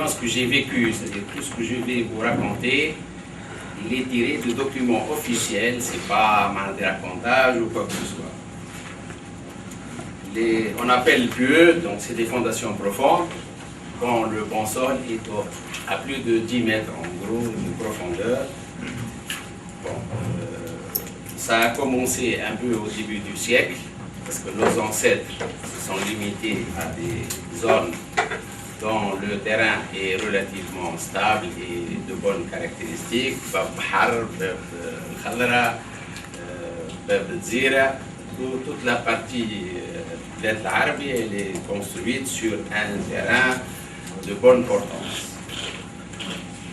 expérience que j'ai vécue, c'est-à-dire tout ce que je vais vous raconter, il est tiré de documents officiels, c'est pas des racontages ou quoi que ce soit. On appelle PUE, donc c'est des fondations profondes, quand le bon sol est à plus de 10 mètres en gros de profondeur. Bon, ça a commencé un peu au début du siècle, parce que nos ancêtres se sont limités à des zones dont le terrain est relativement stable et de bonnes caractéristiques, Bab Bahar, Bab Khadra, Bab Zira, toute la partie de l'Arabie, elle est construite sur un terrain de bonne portance.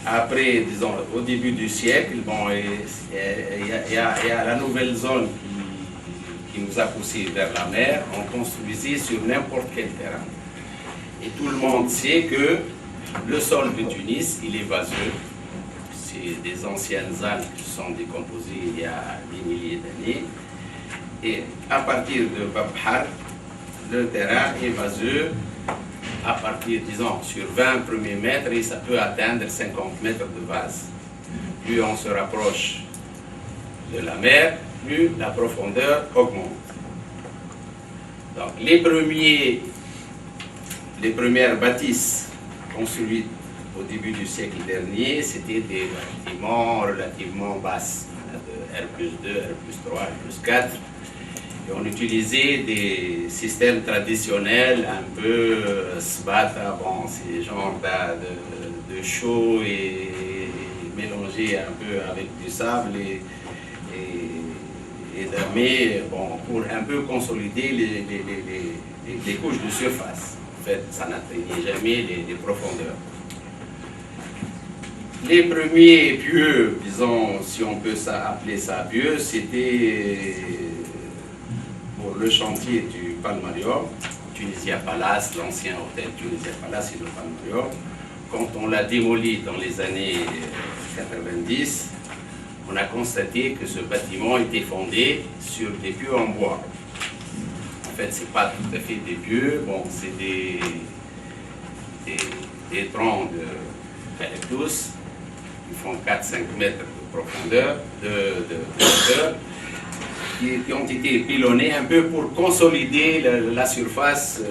Après, disons, au début du siècle, bon, il y a la nouvelle zone qui nous a poussé vers la mer. On construisait sur n'importe quel terrain. Et tout le monde sait que le sol de Tunis, il est vaseux. C'est des anciennes Alpes qui sont décomposées il y a des milliers d'années. Et à partir de Bab Bahar, le terrain est vaseux à partir, disons, sur 20 premiers mètres, et ça peut atteindre 50 mètres de vase. Plus on se rapproche de la mer, plus la profondeur augmente. Donc, les premières bâtisses construites au début du siècle dernier, c'était des bâtiments relativement basses, de R+2, R+3, R+4. Et on utilisait des systèmes traditionnels, un peu sbata, bon, c'est genre de chaux et mélangé un peu avec du sable et damé, bon, pour un peu consolider les couches de surface. En fait, ça n'atteignait jamais les profondeurs. Les premiers pieux, disons, si on peut appeler ça pieux, c'était pour le chantier du Palmarium, Tunisia Palace, l'ancien hôtel Tunisia Palace et le Palmarium. Quand on l'a démoli dans les années 90, on a constaté que ce bâtiment était fondé sur des pieux en bois. En fait, ce n'est pas tout à fait des pieux, bon, c'est des troncs d'eucalyptus qui font 4-5 mètres de profondeur, de hauteur, qui ont été pilonnés un peu pour consolider la surface,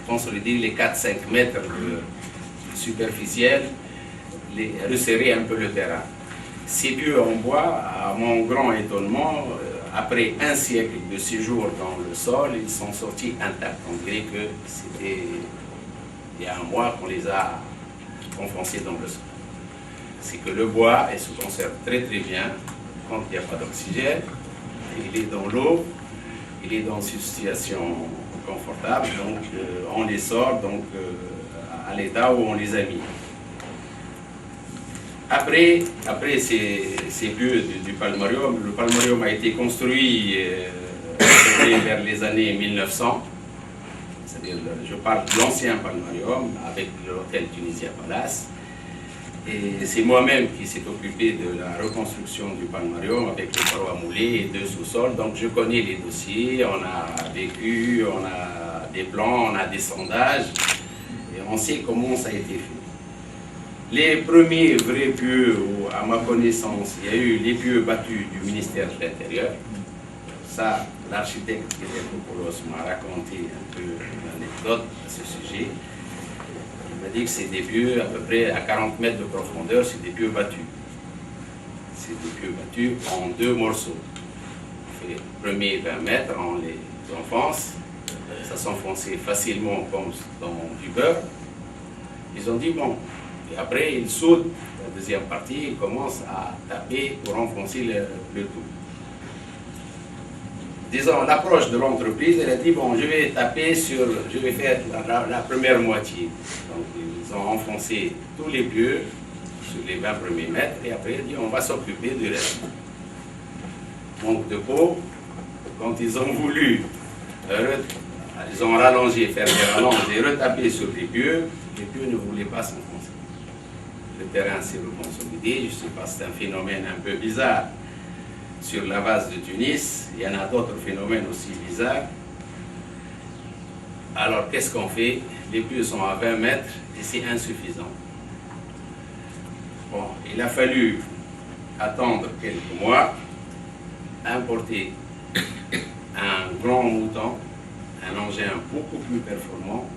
consolider les 4-5 mètres superficiels, resserrer un peu le terrain. Ces pieux en bois, à mon grand étonnement, après un siècle de séjour dans le sol, ils sont sortis intacts. On dirait que c'était il y a un mois qu'on les a enfoncés dans le sol. C'est que le bois, il se conserve très très bien quand il n'y a pas d'oxygène. Il est dans l'eau, il est dans une situation confortable, donc on les sort donc, à l'état où on les a mis. Après ces pieux du Palmarium, le Palmarium a été construit vers les années 1900, c'est-à-dire, je parle de l'ancien Palmarium avec l'hôtel Tunisia Palace. Et c'est moi-même qui s'est occupé de la reconstruction du Palmarium avec les parois moulées et deux sous-sols. Donc je connais les dossiers, on a vécu, on a des plans, on a des sondages, et on sait comment ça a été fait. Les premiers vrais pieux, à ma connaissance, il y a eu les pieux battus du ministère de l'Intérieur. Ça, l'architecte Kyriakopoulos m'a raconté un peu une anecdote à ce sujet. Il m'a dit que c'est des pieux à peu près à 40 mètres de profondeur, c'est des pieux battus. C'est des pieux battus en deux morceaux. On fait le premier 20 mètres, on les enfonce, ça s'enfonçait facilement comme dans du beurre. Ils ont dit bon, et après ils soudent la deuxième partie, ils commencent à taper pour enfoncer le tout. Disons, l'approche de l'entreprise, elle a dit, bon, je vais faire la première moitié. Donc, ils ont enfoncé tous les pieux sur les 20 premiers mètres, et après, ils ont dit, on va s'occuper du reste. Manque de peau, quand ils ont voulu, ils ont rallongé, faire des rallonges et retaper sur les pieux ne voulaient pas s'enfoncer. Le terrain s'est reconsolidé, je ne sais pas, c'est un phénomène un peu bizarre. Sur la base de Tunis, il y en a d'autres phénomènes aussi bizarres. Alors, qu'est-ce qu'on fait? les pieux sont à 20 mètres et c'est insuffisant. Bon, il a fallu attendre quelques mois, importer un grand mouton, un engin beaucoup plus performant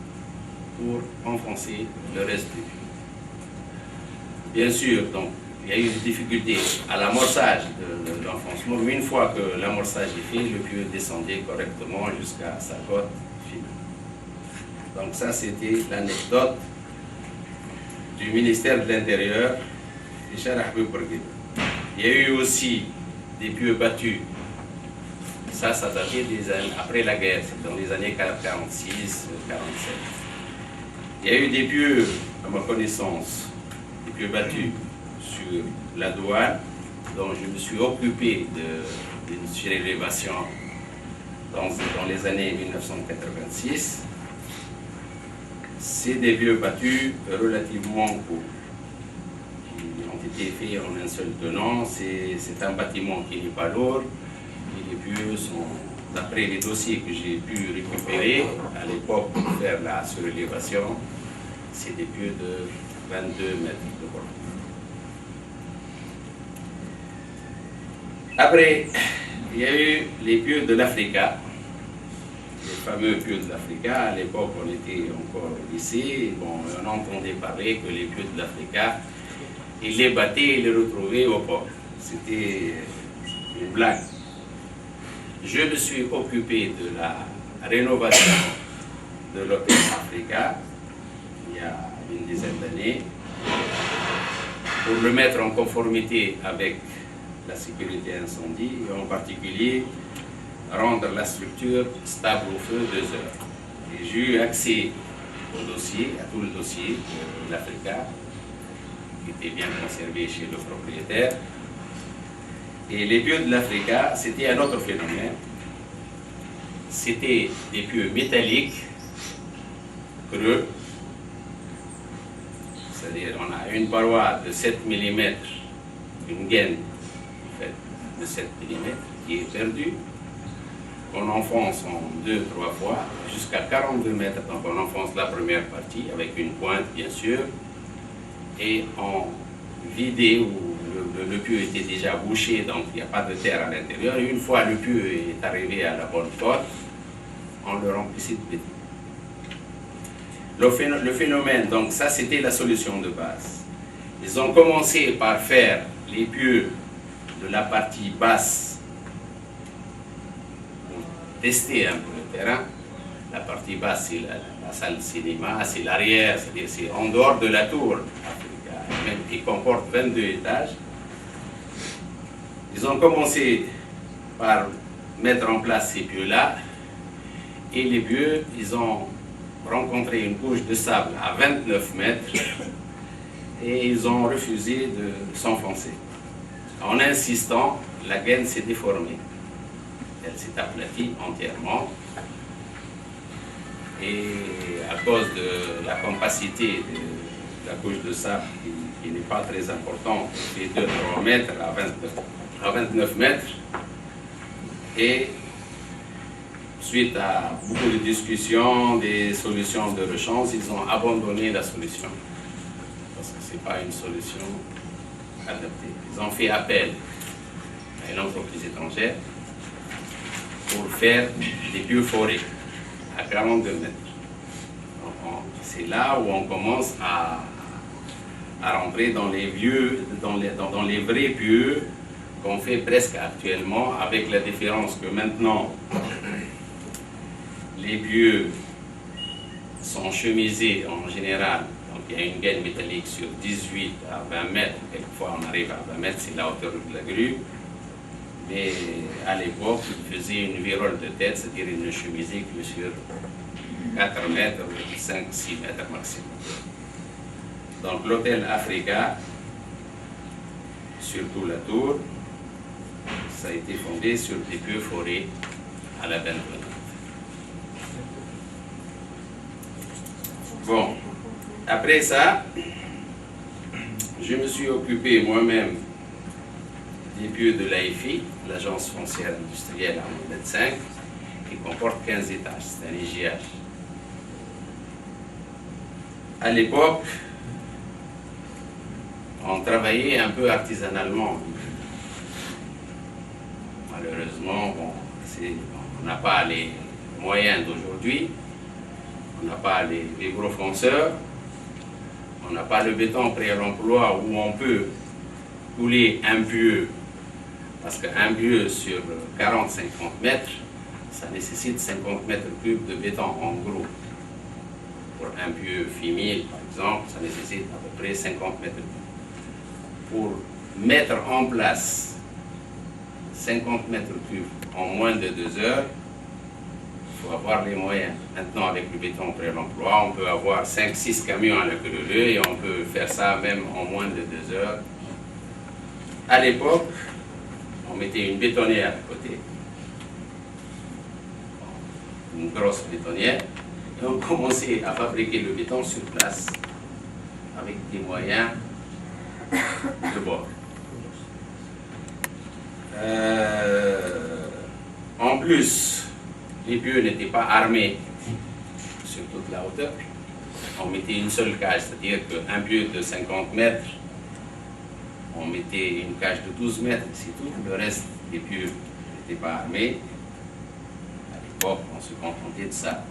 pour enfoncer le reste du puits. Bien sûr, donc, il y a eu des difficultés à l'amorçage de l'enfoncement, mais une fois que l'amorçage est fait, le puits descendait correctement jusqu'à sa cote finale. Donc ça, c'était l'anecdote du ministère de l'Intérieur, Richard Ahmed Bourguiba. Il y a eu aussi des pieux battus. Ça datait des années, après la guerre, c'est dans les années 46, 47. Il y a eu des pieux, à ma connaissance, des pieux battus sur la douane, dont je me suis occupé d'une surélévation dans les années 1986. C'est des pieux battus relativement courts, qui ont été faits en un seul tenant. C'est un bâtiment qui n'est pas lourd. Et les pieux sont, d'après les dossiers que j'ai pu récupérer à l'époque pour faire la surélévation, c'est des pieux de 22 mètres de bord. Après, il y a eu les pieux de l'Africa, les fameux pieux de l'Africa. À l'époque, on était encore au lycée. Bon, on entendait parler que les pieux de l'Africa, ils les battaient et les retrouvaient au port. C'était une blague. Je me suis occupé de la rénovation de l'hôtel Africa il y a une dizaine d'années pour le mettre en conformité avec la sécurité incendie et en particulier rendre la structure stable au feu 2 heures. Et j'ai eu accès au dossier, à tout le dossier de l'Africa qui était bien conservé chez le propriétaire. Et les pieux de l'Africa, c'était un autre phénomène. C'était des pieux métalliques, creux. C'est-à-dire, on a une paroi de 7 mm, une gaine en fait, de 7 mm qui est perdue. On enfonce en 2-3 fois, jusqu'à 42 mètres. Donc on enfonce la première partie avec une pointe, bien sûr, et en vidé où le pieu était déjà bouché, donc il n'y a pas de terre à l'intérieur. Et une fois le pieu est arrivé à la bonne cote, on le remplissait de béton. Le phénomène, donc ça c'était la solution de base. Ils ont commencé par faire les pieux de la partie basse pour tester un peu le terrain. La partie basse, c'est la salle de cinéma, c'est l'arrière, c'est-à-dire c'est en dehors de la tour, même qui comporte 22 étages. Ils ont commencé par mettre en place ces pieux-là, et les pieux, ils ont rencontré une couche de sable à 29 mètres, et ils ont refusé de s'enfoncer. En insistant, la gaine s'est déformée. Elle s'est aplatie entièrement, et à cause de la compacité de la couche de sable, qui n'est pas très importante, qui est de 3 mètres à 29 mètres, et suite à beaucoup de discussions, des solutions de rechange, ils ont abandonné la solution, parce que ce n'est pas une solution adaptée. Ils ont fait appel à une entreprise étrangère pour faire des pieux forés à 42 mètres. C'est là où on commence à rentrer dans les dans les vrais pieux qu'on fait presque actuellement, avec la différence que maintenant les pieux sont chemisés en général. Donc il y a une gaine métallique sur 18 à 20 mètres. Quelquefois on arrive à 20 mètres, c'est la hauteur de la grue. Mais à l'époque, ils faisaient une virole de tête, c'est-à-dire ils ne chemisaient que sur 4 mètres, 5-6 mètres maximum. Donc l'hôtel Africa, surtout la tour, ça a été fondé sur des pieux forés à la benne. Bon, après ça, je me suis occupé moi-même des pieux de l'AIFI, l'Agence foncière industrielle à Mohamed V, qui comporte 15 étages, c'est un IGH. À l'époque, on travaillait un peu artisanalement. Malheureusement, bon, on n'a pas les moyens d'aujourd'hui, on n'a pas les gros fonceurs, on n'a pas le béton prêt à l'emploi où on peut couler un pieu, parce qu'un pieu sur 40-50 mètres, ça nécessite 50 mètres cubes de béton en gros. Pour un pieu féminin, par exemple, ça nécessite à peu près 50 mètres cubes. Pour mettre en place 50 mètres cubes en moins de 2 heures, il faut avoir les moyens. Maintenant, avec le béton prêt à l'emploi, on peut avoir 5-6 camions à la queue leu et on peut faire ça même en moins de 2 heures. À l'époque, on mettait une bétonnière à côté, une grosse bétonnière, et on commençait à fabriquer le béton sur place avec des moyens de bord. En plus, les pieux n'étaient pas armés sur toute la hauteur. On mettait une seule cage, c'est-à-dire qu'un pieu de 50 mètres, on mettait une cage de 12 mètres, c'est tout. Le reste des pieux n'étaient pas armés. À l'époque, on se contentait de ça.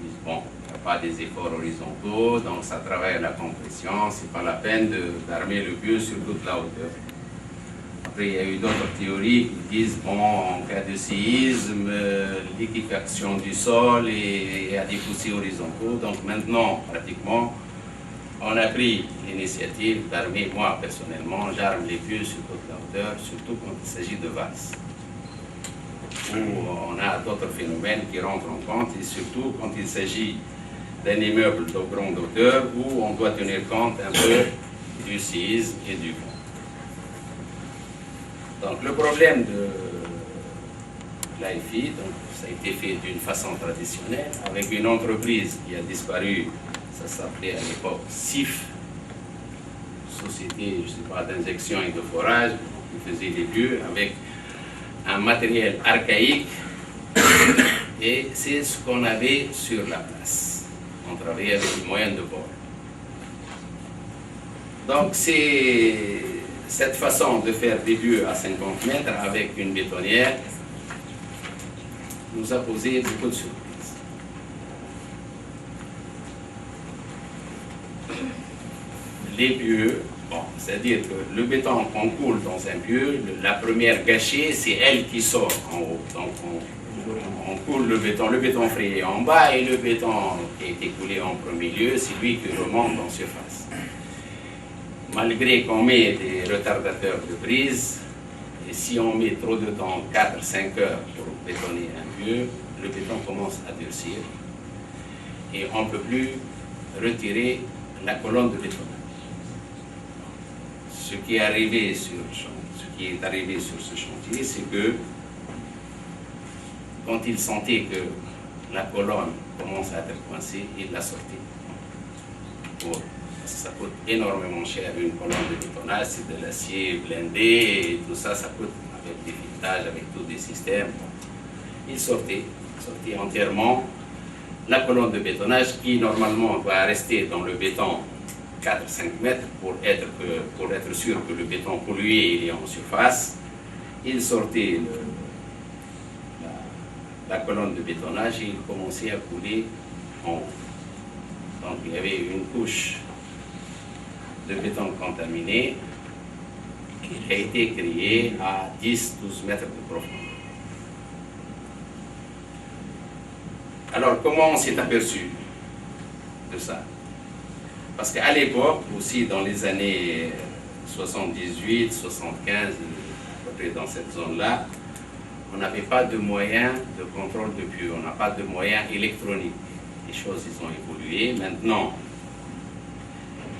Ils disent, bon, il n'y a pas des efforts horizontaux, donc ça travaille à la compression, c'est pas la peine d'armer le pieu sur toute la hauteur. Après, il y a eu d'autres théories qui disent, bon, en cas de séisme, liquéfaction du sol et il y a des fossés horizontaux. Donc maintenant, pratiquement, on a pris l'initiative d'armer, moi personnellement, j'arme les pieux sur toute la hauteur, surtout quand il s'agit de valses, où on a d'autres phénomènes qui rentrent en compte, et surtout quand il s'agit d'un immeuble de grande hauteur, où on doit tenir compte un peu du séisme et du vent. Donc le problème de l'AFI, ça a été fait d'une façon traditionnelle, avec une entreprise qui a disparu, ça s'appelait à l'époque SIF, Société, je ne sais pas, d'injection et de forage, qui faisait les pieux avec un matériel archaïque, et c'est ce qu'on avait sur la place. On travaillait avec des moyens de bord. Donc c'est cette façon de faire des pieux à 50 mètres avec une bétonnière nous a posé beaucoup de surprises. Les pieux, bon, c'est-à-dire que le béton qu'on coule dans un pieu, la première gâchée, c'est elle qui sort en haut. Donc on coule le béton frais en bas, et le béton qui a été coulé en premier lieu, c'est lui qui remonte en surface. Malgré qu'on met des retardateurs de brise, et si on met trop de temps, 4-5 heures pour bétonner un pieu, le béton commence à durcir et on ne peut plus retirer la colonne de béton. Ce qui est arrivé sur ce chantier, c'est que quand il sentait que la colonne commence à être coincée, il l'a sortie. Ça coûte énormément cher une colonne de bétonnage, c'est de l'acier blindé et tout ça, ça coûte avec des filetages, avec tous des systèmes. Il sortait entièrement la colonne de bétonnage qui normalement doit rester dans le béton 4-5 mètres pour être sûr que le béton pollué il est en surface. Il sortait la colonne de bétonnage et il commençait à couler en haut. Donc il y avait une couche de béton contaminé qui a été créé à 10-12 mètres de profondeur. Alors, comment on s'est aperçu de ça? Parce qu'à l'époque, aussi dans les années 78, 75, à peu près dans cette zone-là, on n'avait pas de moyens de contrôle de pieux, on n'a pas de moyens électroniques. Les choses, ils ont évolué. Maintenant,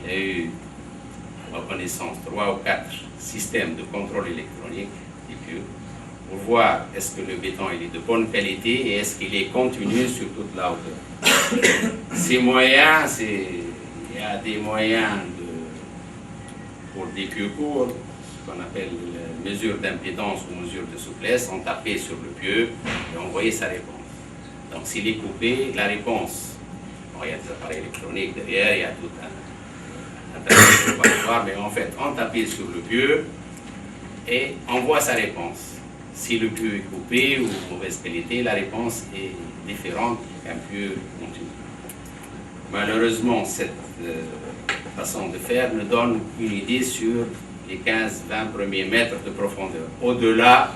il y a eu, à ma connaissance, 3 ou 4 systèmes de contrôle électronique des pieux pour voir est-ce que le béton il est de bonne qualité et est-ce qu'il est continu sur toute la hauteur. Ces moyens, il y a des moyens pour des pieux courts, ce qu'on appelle mesure d'impédance ou mesure de souplesse, on tapait sur le pieu et on voyait sa réponse. Donc s'il est coupé, la réponse Bon, il y a des appareils électroniques derrière, il y a tout un préparatoire, mais en fait, on appuie sur le pieu et on voit sa réponse. Si le pieu est coupé ou de mauvaise qualité, la réponse est différente qu'un pieu continu. Malheureusement, cette façon de faire ne donne qu'une idée sur les 15-20 premiers mètres de profondeur. Au-delà,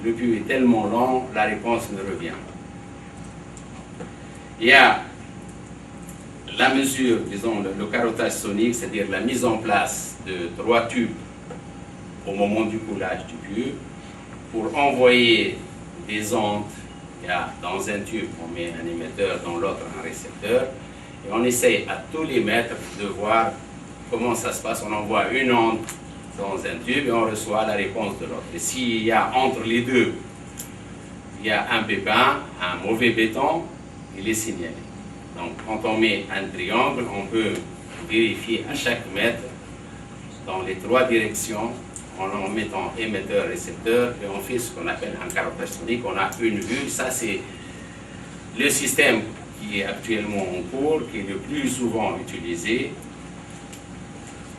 le pieu est tellement long, la réponse ne revient pas. Il y a la mesure, disons, le carottage sonique, c'est-à-dire la mise en place de 3 tubes au moment du coulage du pieu pour envoyer des ondes. Il y a dans un tube, on met un émetteur, dans l'autre un récepteur, et on essaye à tous les mètres de voir comment ça se passe. On envoie une onde dans un tube et on reçoit la réponse de l'autre. Et s'il y a entre les deux, il y a un pépin, un mauvais béton, il est signalé. Donc quand on met un triangle, on peut vérifier à chaque mètre dans les 3 directions en mettant émetteur, récepteur, et on fait ce qu'on appelle un carottage sonique. On a une vue, ça c'est le système qui est actuellement en cours, qui est le plus souvent utilisé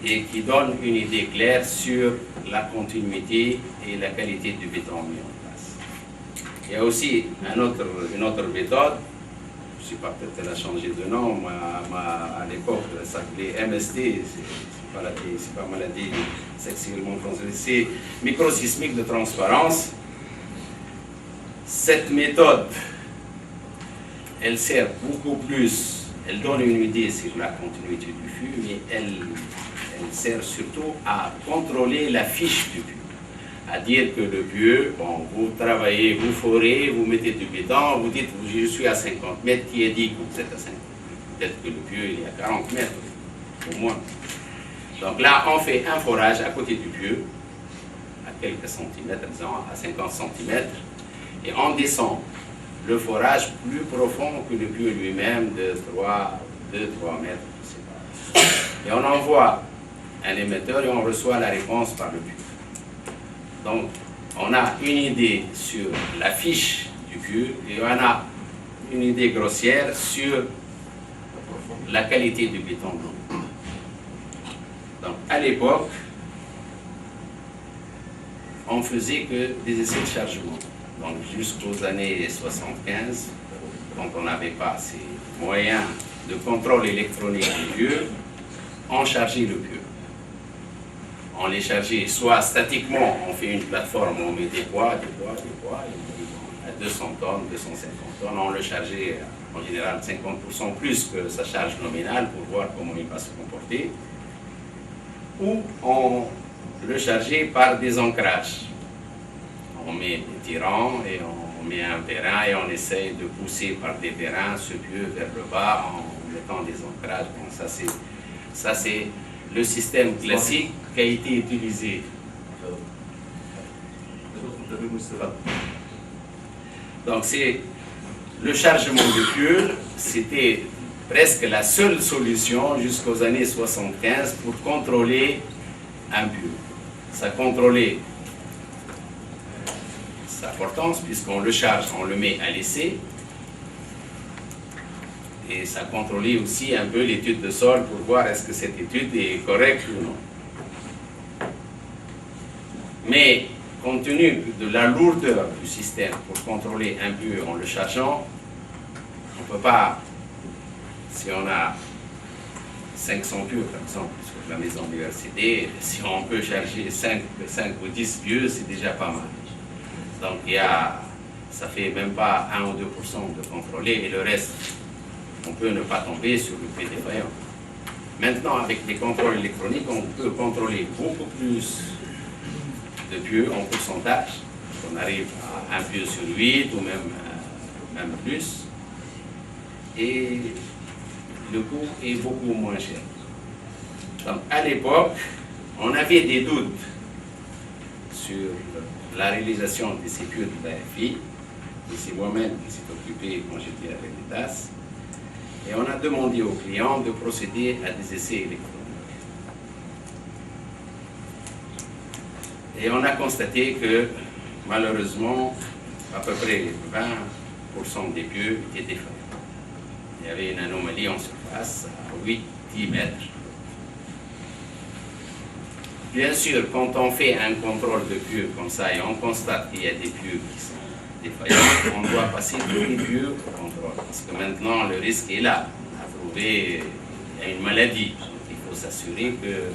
et qui donne une idée claire sur la continuité et la qualité du béton mis en place. Il y a aussi une autre méthode, je ne sais pas, peut-être elle a changé de nom, à l'époque ça s'appelait MST, c'est pas maladie sexuellement transmissible, c'est microsismique de transparence. Cette méthode, elle sert beaucoup plus, elle donne une idée sur la continuité du flux, mais elle sert surtout à contrôler la fiche du pieu. À dire que le pieu, bon, vous travaillez, vous forez, vous mettez du béton, vous dites je suis à 50 mètres, qui est dit que vous êtes à 50 mètres? Peut-être que le pieu il est à 40 mètres, au moins. Donc là, on fait un forage à côté du pieu, à quelques centimètres, disons à 50 cm, et on descend le forage plus profond que le pieu lui-même de 2-3 mètres. Et on envoie un émetteur et on reçoit la réponse par le pieu. Donc, on a une idée sur la fiche du pieu et on a une idée grossière sur la qualité du béton. Donc, à l'époque, on faisait que des essais de chargement. Donc, jusqu'aux années 75, quand on n'avait pas ces moyens de contrôle électronique du pieu, on chargeait le pieu. On les chargeait soit statiquement, on fait une plateforme, on met des poids, à 200 tonnes, 250 tonnes, on le chargeait en général 50% plus que sa charge nominale pour voir comment il va se comporter. Ou on le chargeait par des ancrages. On met des tirants et on met un vérin et on essaye de pousser par des vérins ce pieu vers le bas en mettant des ancrages. Bon, ça c'est le système classique qui a été utilisé. Donc c'est le chargement du pieu, c'était presque la seule solution jusqu'aux années 75 pour contrôler un pieu. Ça contrôlait sa portance puisqu'on le charge, on le met à l'essai. Et ça contrôlait aussi un peu l'étude de sol pour voir est-ce que cette étude est correcte ou non. Mais compte tenu de la lourdeur du système pour contrôler un pieu en le chargeant, on ne peut pas, si on a 500 pieux par exemple sur la maison université, si on peut charger 5 ou 10 pieux, c'est déjà pas mal. Donc ça fait même pas 1 ou 2% de contrôler et le reste, on peut ne pas tomber sur le pied défaillant. Maintenant, avec les contrôles électroniques, on peut contrôler beaucoup plus de pieux en pourcentage. On arrive à 1 pieu sur 8 ou même plus. Et le coût est beaucoup moins cher. Donc, à l'époque, on avait des doutes sur la réalisation de ces pieux de l'AFI. Et c'est moi-même qui s'est occupé quand j'étais avec l'ETAS. Et on a demandé aux clients de procéder à des essais électroniques. Et on a constaté que, malheureusement, à peu près 20% des pieux étaient défaillants. il y avait une anomalie en surface à 8-10 mètres. Bien sûr, quand on fait un contrôle de pieux comme ça et on constate qu'il y a des pieux qui sont défaillants, on doit passer tous les pieux au contrôle. Parce que maintenant, le risque est là. On a trouvé il y a une maladie. Donc, il faut s'assurer que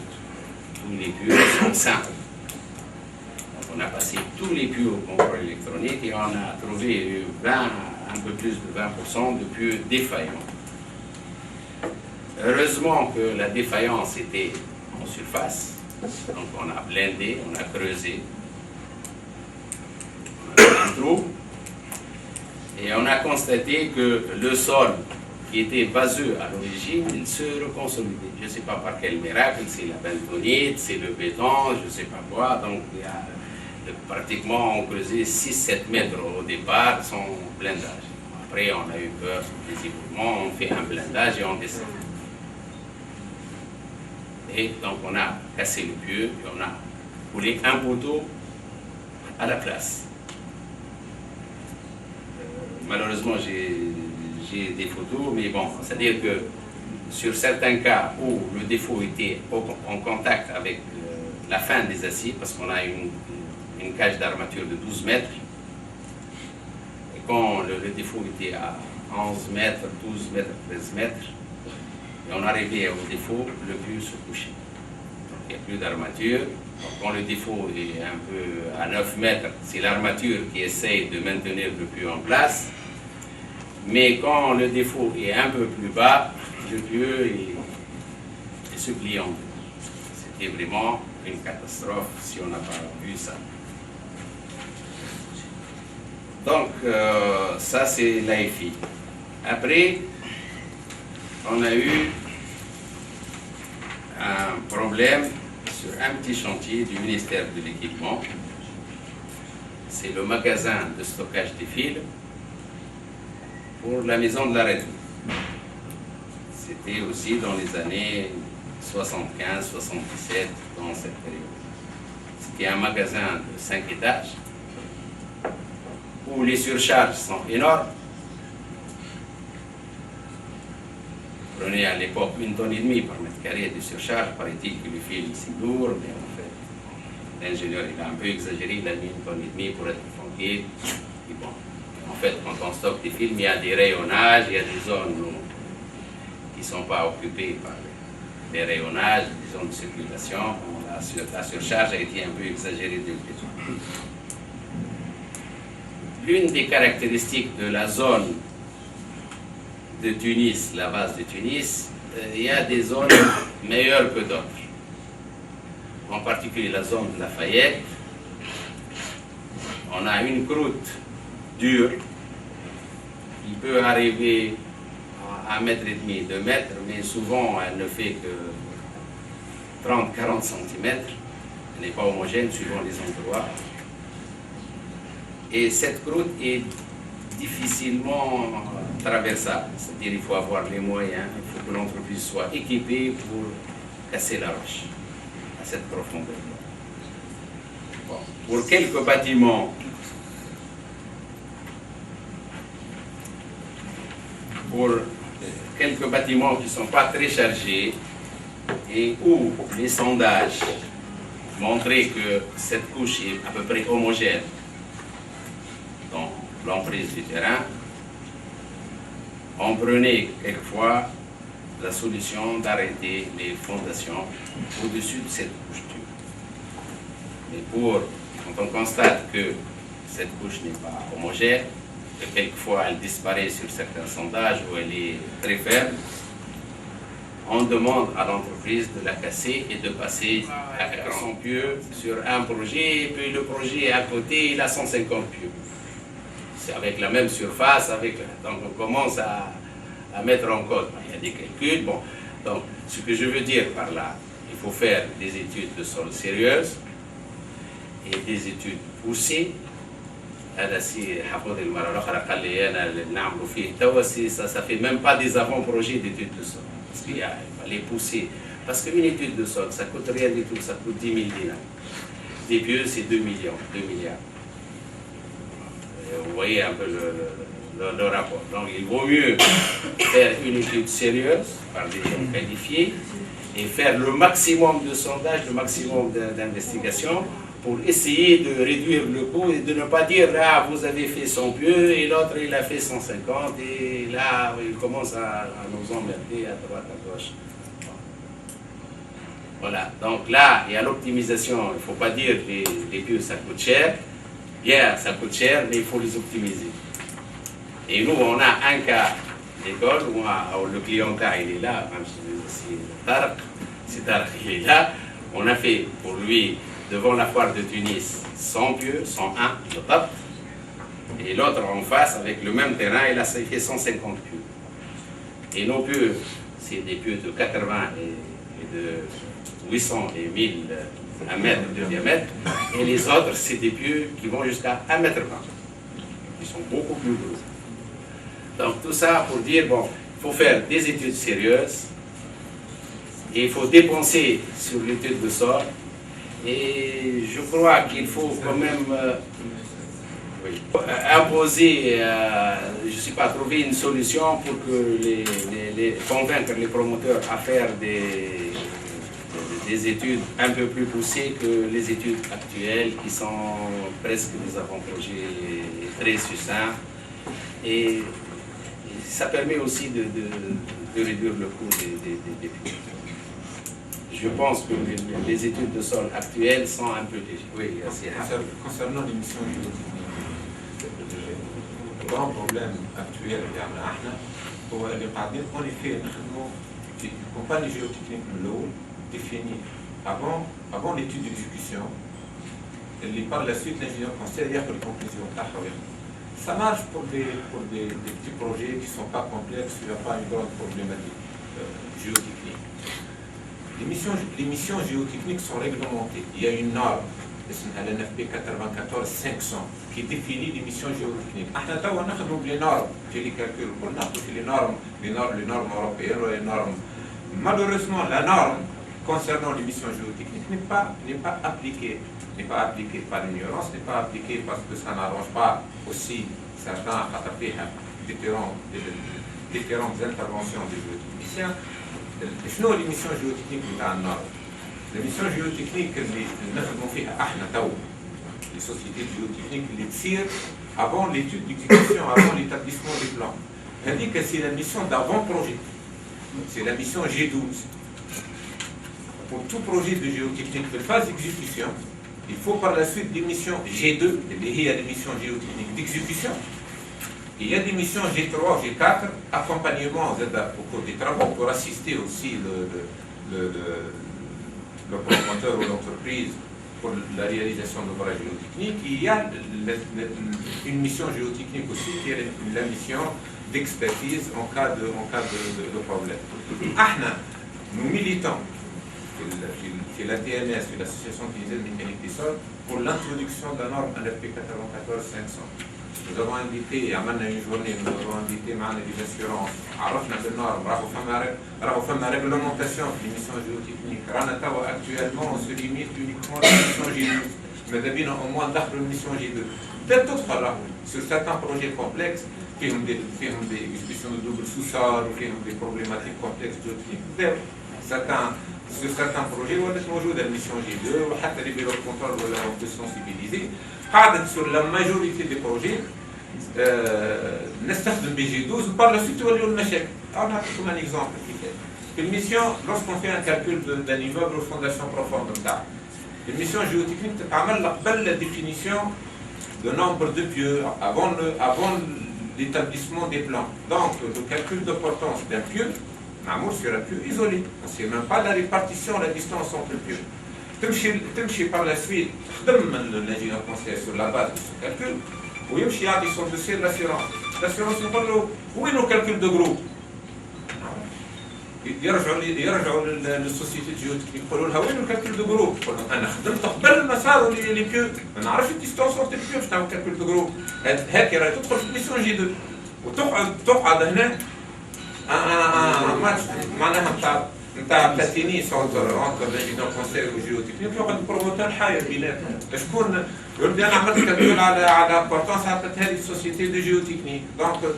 tous les pieux sont sains. Donc, on a passé tous les pieux au contrôle électronique et on a trouvé un peu plus de 20% de pieux défaillants. Heureusement que la défaillance était en surface. Donc on a blindé, on a creusé, on a fait un trou et on a constaté que le sol qui était vaseux à l'origine, il se reconsolidait. Je ne sais pas par quel miracle, c'est la bentonite, c'est le béton, je ne sais pas quoi. Donc il y a, pratiquement on creusait 6-7 mètres au départ sans blindage. Après on a eu peur des éboulements, on fait un blindage et on descend. Et donc on a cassé le pieu et on a coulé un poteau à la place. Malheureusement j'ai des photos, mais bon, c'est-à-dire que sur certains cas où le défaut était en contact avec la fin des aciers, parce qu'on a une cage d'armature de 12 mètres, et quand le défaut était à 11 mètres, 12 mètres, 13 mètres, et on arrivait au défaut, le pieu se couchait. Donc il n'y a plus d'armature. Quand le défaut est un peu à 9 mètres, c'est l'armature qui essaye de maintenir le pieu en place. Mais quand le défaut est un peu plus bas, le pieu se plie en deux. C'était vraiment une catastrophe si on n'a pas vu ça. Donc ça c'est l'AFI. Après, on a eu un problème sur un petit chantier du ministère de l'Équipement. C'est le magasin de stockage des fils pour la maison de la retraite. C'était aussi dans les années 75, 77, dans cette période. C'était un magasin de 5 étages où les surcharges sont énormes. Prenez à l'époque 1,5 tonne par mètre carré de surcharge, paraît-il que le fil c'est lourd, mais en fait, l'ingénieur il a un peu exagéré, il a mis 1,5 tonne pour être tranquille. Et bon, en fait, quand on stocke des fils, il y a des rayonnages, il y a des zones qui ne sont pas occupées par les rayonnages, des zones de circulation. La surcharge a été un peu exagérée dès le début. L'une des caractéristiques de la zone de Tunis, la base de Tunis, il y a des zones meilleures que d'autres. En particulier la zone de Lafayette, on a une croûte dure qui peut arriver à 1,5 mètre, 2 mètres, mais souvent elle ne fait que 30-40 cm. Elle n'est pas homogène suivant les endroits. Et cette croûte est difficilement traversable, c'est-à-dire il faut avoir les moyens, il faut que l'entreprise soit équipée pour casser la roche à cette profondeur. Bon. Pour quelques bâtiments, qui ne sont pas très chargés et où les sondages montraient que cette couche est à peu près homogène dans l'emprise du terrain, on prenait quelquefois la solution d'arrêter les fondations au-dessus de cette couche dure. Mais quand on constate que cette couche n'est pas homogène, que quelquefois elle disparaît sur certains sondages où elle est très faible, on demande à l'entreprise de la casser et de passer à 400 pieux sur un projet, et puis le projet à côté, il a 150 pieux. C'est avec la même surface, donc on commence à mettre en cause. Il y a des calculs. Bon. Donc, ce que je veux dire par là, il faut faire des études de sol sérieuses et des études poussées. Ça fait même pas des avant-projets d'études de sol. Parce qu'il fallait pousser. Parce qu'une étude de sol, ça coûte rien du tout, ça coûte 10 000 dinars. Des pieux, c'est 2 millions, 2 milliards. Vous voyez un peu le rapport. Donc il vaut mieux faire une étude sérieuse par des gens qualifiés et faire le maximum de sondages, le maximum d'investigations pour essayer de réduire le coût et de ne pas dire là vous avez fait 100 pieux et l'autre il a fait 150 et là il commence à nous emmerder à droite à gauche. Voilà, donc là il y a l'optimisation, il ne faut pas dire que les pieux ça coûte cher, bien ça coûte cher mais il faut les optimiser. Et nous on a un cas d'école où le client il est là, c'est Tarek, il est là, on a fait pour lui devant la foire de Tunis 100 pieux, 101 le top, et l'autre en face avec le même terrain il a fait 150 pieux. Et nos pieux c'est des pieux de 80 et de 800 et 1000 1 mètre de diamètre, et les autres c'est des pieux qui vont jusqu'à 1 mètre 20, qui sont beaucoup plus gros. Donc tout ça pour dire, bon, il faut faire des études sérieuses, et il faut dépenser sur l'étude de sol, et je crois qu'il faut quand même imposer, je ne sais pas, trouver une solution pour que convaincre les promoteurs à faire des études un peu plus poussées que les études actuelles qui sont presque des avant-projets très succincts. Et ça permet aussi de réduire le coût des pieux. Je pense que les études de sol actuelles sont un peu légères. Oui, concernant l'émission géotechnique, le grand problème actuel هو اللي قاعدين en effet نخدموا في compagnie géotechnique من الأول définie avant l'étude d'exécution اللي par la suite l'ingénieur conseil ياخذ الكونكلوزيون تاعها وياخذ. Ça marche pour des petits projets qui ne sont pas complexes, il n'y a pas une grande problématique géotechnique. Les missions géotechniques sont réglementées. Il y a une norme, la NFP 94-500, qui définit les missions géotechniques. Nous avons les normes, les calculs, les normes européennes, les normes. Malheureusement, la norme concernant les missions géotechniques n'est pas appliquée. N'est pas appliquée par l'ignorance, n'est pas appliquée parce que ça n'arrange pas aussi certains à taper différentes interventions des géotechniciens. شنو l'émission géotechnique بتاع النار؟ l'émission géotechnique اللي نخدموا فيها احنا تو les sociétés géotechniques اللي تصير avant l'étude d'exécution, avant l'établissement des plans. هذيك c'est la mission d'avant-projet. C'est la mission G12. Pour tout projet de géotechnique de phase d'exécution, il faut par la suite des missions G2, il y a des missions géotechniques d'exécution. Il y a des missions G3, G4, accompagnement au cours des travaux pour assister aussi le promoteur ou l'entreprise pour la réalisation d'ouvrages géotechniques. Il y a une mission géotechnique aussi qui est la mission d'expertise en cas de problème. Nous militons في la TNS, في l'association tunisienne mécanique des sols, pour l'introduction de la norme NFP 94-500. Nous avons invité, عملنا une journée, nous avons invité معنا des assurances, عرفنا بالنورم, راهو فما réglementation في l'émission géotechnique. رانا توا actuellement on se limite uniquement à l'émission G2. ماذا بينا au moins ندخلوا l'émission G2. Peut-être تدخل راهو sur certains projets complexes فيهم des discussions de double sous-sol, فيهم des problématiques complexes géotechniques. Sur certains projets, on est toujours dans la mission G2, ou même les bureaux de contrôle on peut sensibiliser. Sur la majorité des projets, nous utilisons BG12 ou par la suite, on a comme un exemple. Une mission, lorsqu'on fait un calcul d'un immeuble aux fondations profondes, une mission géotechnique fait la définition de nombre de pieux avant l'établissement des plans. Donc, le calcul de portance d'un pieu, Mamour sur un pieu isolé. On ne sait même pas la répartition, la distance entre pieux. تمشي par la suite, l'ingénieur conseil sur la base de ce calcul, ويمشي يعطي son dossier de l'assurance. L'assurance يقول له وين le calcul de groupe؟ يرجعوا للسوسيتي جيوتكنيك يقولوا لها وين الكالكول دو جروب؟ يقول لهم انا خدمت قبل ما صاروا لي بيو ما نعرفش الديستونس اونتر بيو باش تعمل كالكول دو جروب. هاكي راهي تدخل في ميسيون جي 2 وتقعد هنا ماتش معناها نتاع بلاتينيس entre الريزيدون كونسيل والجيوتكنيك يقعد بروموتور حاير بيناتهم شكون يقول انا عملت كالكول على بورتونس عطت هذه السوسيتي دو جيوتكنيك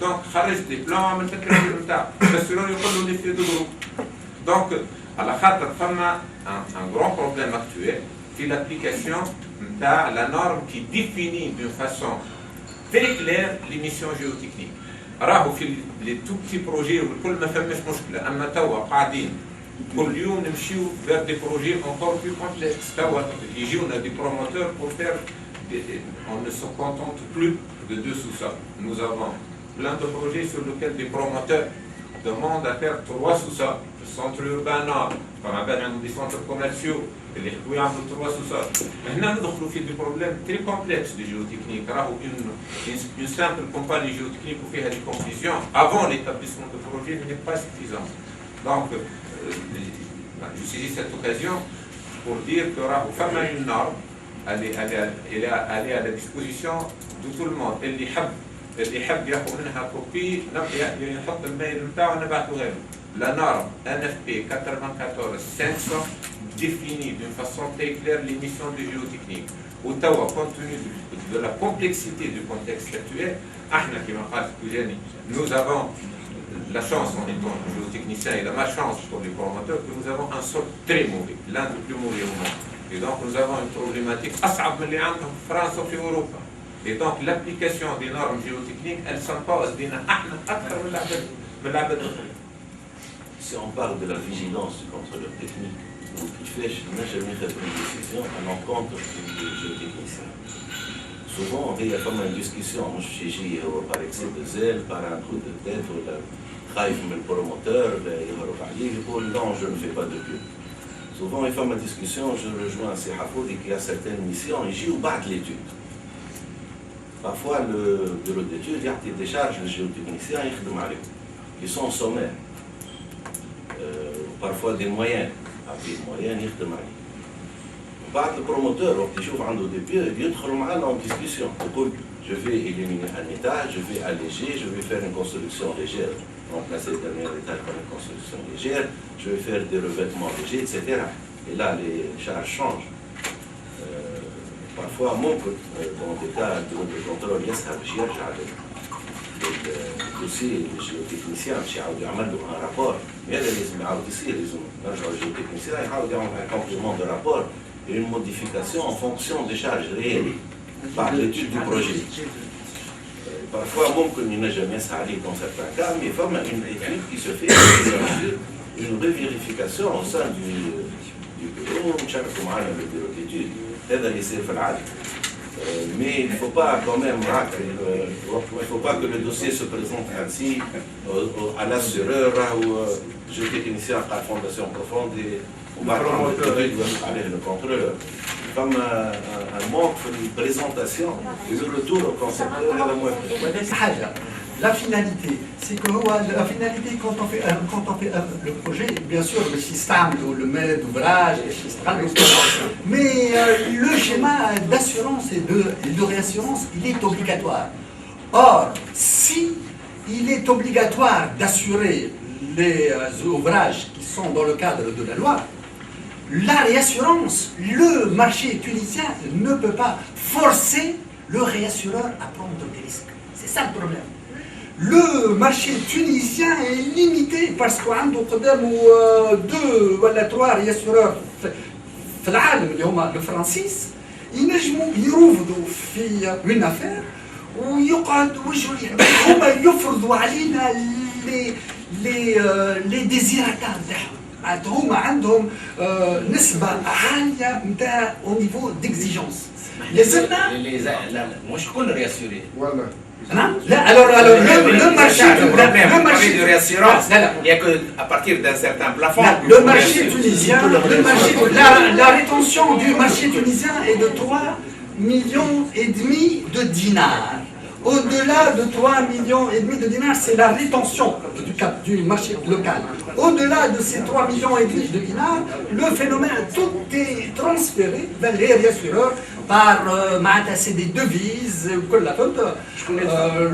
دونك خرجت لي بلان عملت الكالكول نتاعو بس يقول له لي في دو جروب دونك على خاطر فما ان غران بروبليم اكتويل في l'application نتاع لا نورم كي ديفيني دون فاسون تري كلير لي ميسيون جيوتكنيك راهو في لي تو بتي بروجي والكل ما فماش مشكله اما توا قاعدين كل يوم نمشيو vers des projets encore plus complexes توا يجيونا دي promoteurs pour faire on ne se contente plus de 2 sous-sols nous avons plein de projets sur lesquels des promoteurs demandent à faire 3 sous-sols le centre urbain nord qu'on appelle des centres commerciaux اللي يحبوا يعملوا 3 sous-sols هنا ندخلوا في des problèmes très complexes de géotechnique راهو une simple compagnie géotechnique وفيها des conclusions avant l'établissement de projet n'est pas suffisant donc je saisis cette occasion pour dire que فما une norme elle est à la disposition de tout le monde اللي يحب ياخذ منها كوبي يحط الميل نتاعو نبعثو غيره la norme NFP 94 500 définit d'une façon très claire les missions de géotechnique وتوا compte tenu de la complexité du contexte actuel احنا كما قال Toujani nous avons la chance en étant géotechnicien et la malchance pour les promoteurs que nous avons un sol très mauvais, l'un des plus mauvais au monde. Et donc nous avons une problématique أصعب من اللي عندهم في فرنسا وفي أوروبا. Et donc l'application des normes géotechniques, elle s'impose بينا احنا أكثر من العباد الآخرين. Si on parle de la vigilance du contrôleur technique, il fait n'a jamais fait une décision à l'encontre du géotechnicien. Souvent, il y a comme une discussion, par excès de zèle, par un coup de tête, ou le promoteur, il dit non, je ne fais pas de pub. Souvent, il y a une discussion, je rejoins ces Hafoud et qu'il y a certaines missions, il dit au bas de l'étude. Parfois, le bureau d'études, il décharge les géotechniciens, ils sont sommaires. Parfois des moyens, avec des moyens, ils sont بعض البروموتور وقت يشوف عنده دي بي يدخلوا معنا en discussion. يقول je vais éliminer un étage, je vais alléger, je vais faire une construction légère, remplacer le dernier étage par une construction légère, je vais faire des revêtements légers, etc. Et là les charges changent. Parfois ممكن dans des cas de contrôle يسهل باش يرجع الدوسي الجيوتكنيسيان باش يعاود يعمل له ان رابور، هذا لازم يعاود يصير، لازم نرجعوا الجيوتكنيسيان يعاود يعمل ان كومبليمون دو رابور et une modification en fonction des charges réelles par l'étude du projet. Parfois, il n'y a jamais ça arrive dans certains cas, mais il y a une étude qui se fait, une revérification au sein du bureau, le bureau d'études. Mais il ne faut pas quand même, il ne faut pas que le dossier se présente ainsi à l'assureur ou géotechnicien à la fondation profonde et le contrôleur. Comme un manque de présentation et le retour au concepteur à la moitié. La finalité, c'est que la finalité quand on fait le projet, bien sûr le système ou le maître d'ouvrage, mais le schéma d'assurance et de réassurance, il est obligatoire. Or, si il est obligatoire d'assurer les ouvrages qui sont dans le cadre de la loi, la réassurance, le marché tunisien ne peut pas forcer le réassureur à prendre des risques. C'est ça le problème. Le marché tunisien est limité parce qu'on a 2 ou 3 réassureurs في العالم اللي هما الفرنسيس ينجموا يروفدوا في une affaire ويقعدوا هما يفرضوا علينا les désirata نتاعهم. هما عندهم نسبة عالية نتاع au niveau d'exigence. لازمنا مش كل رياسيوري. Là, alors le marché de réassurance, il n'y a qu'à partir d'un certain plafond. Le marché tunisien, la rétention du marché tunisien est de 3,5 millions de dinars. Au-delà de 3,5 millions de dinars, c'est la rétention du marché local. Au-delà de ces 3,5 millions de dinars, le phénomène, tout est transféré vers les réassureurs par c'est des devises,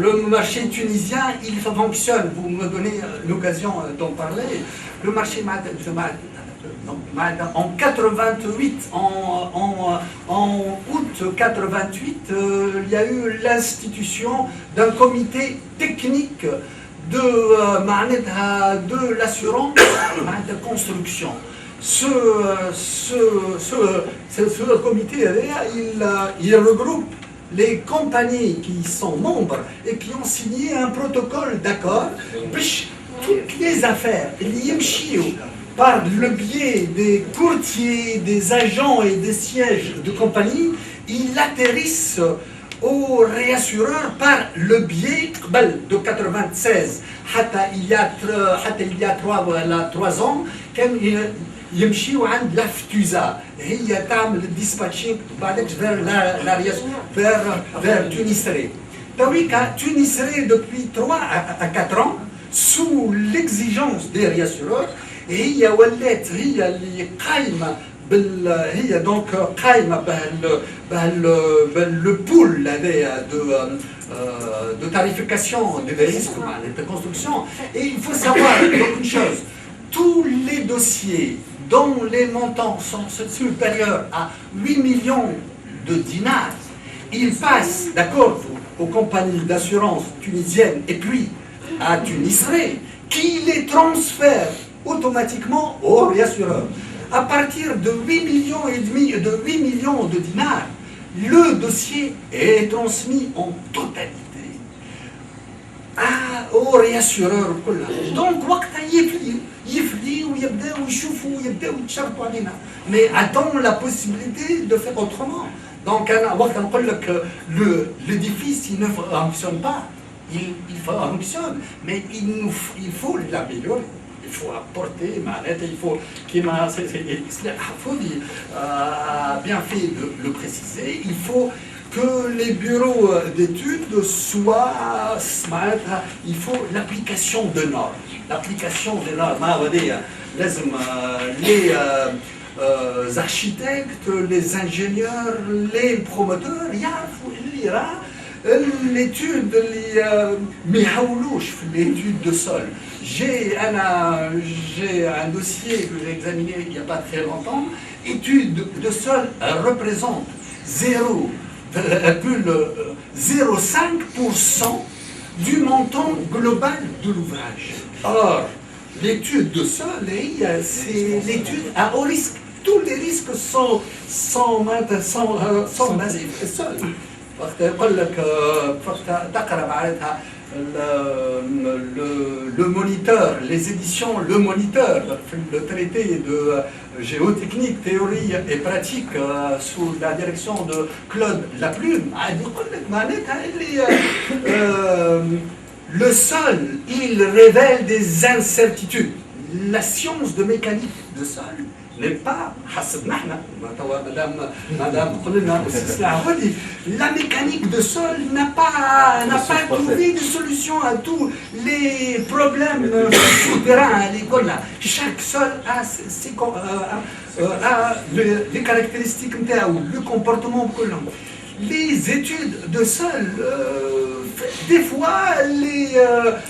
le marché tunisien, il fonctionne, vous me donnez l'occasion d'en parler, le marché en 88, en août 88, il y a eu l'institution d'un comité technique de l'assurance de construction. Ce comité, il regroupe les compagnies qui sont membres et qui ont signé un protocole d'accord. Toutes les affaires, par le biais des courtiers, des agents et des sièges de compagnie, ils atterrissent aux réassureurs par le biais de 96. Il y a 3 ans, يمشيو عند لافتوزا هي تعمل الديسباتشينغ بعدك vers Tunisré. Tunisré depuis 3 à 4 ans sous l'exigence des réassureurs et il y a ولات هي اللي قايمه هي donc قايمه le pool de tarification des risques de construction. Et il faut savoir donc une chose, tous les dossiers dont les montants sont supérieurs à 8 millions de dinars, ils passent, d'accord, aux compagnies d'assurance tunisiennes et puis à Tunisré, qui les transfèrent automatiquement aux réassureurs. À partir de 8 millions et demi, de 8 millions de dinars, le dossier est transmis en totalité aux réassureurs. Donc, mais attends la possibilité de faire autrement. Donc, l'édifice, il ne fonctionne pas. Il fonctionne, mais il faut l'améliorer. Il faut apporter, il faut bien fait de le préciser, il faut que les bureaux d'études soient, il faut l'application de normes. L'application des normes, les architectes, les ingénieurs, les promoteurs, l'étude, l'étude de sol. J'ai un dossier que j'ai examiné il n'y a pas très longtemps. Étude de sol représente 0,05% du montant global de l'ouvrage. Or, l'étude de sol, c'est l'étude à haut risque. Tous les risques sont basés sur le sol. Le moniteur, les éditions Le Moniteur, le traité de géotechnique, théorie et pratique sous la direction de Claude Laplume, le sol, il révèle des incertitudes. La science de mécanique de sol n'est pas la mécanique de sol n'a pas trouvé de solution à tous les problèmes souterrains à l'école. Chaque sol a les caractéristiques, le comportement. Les études de sol, des fois, les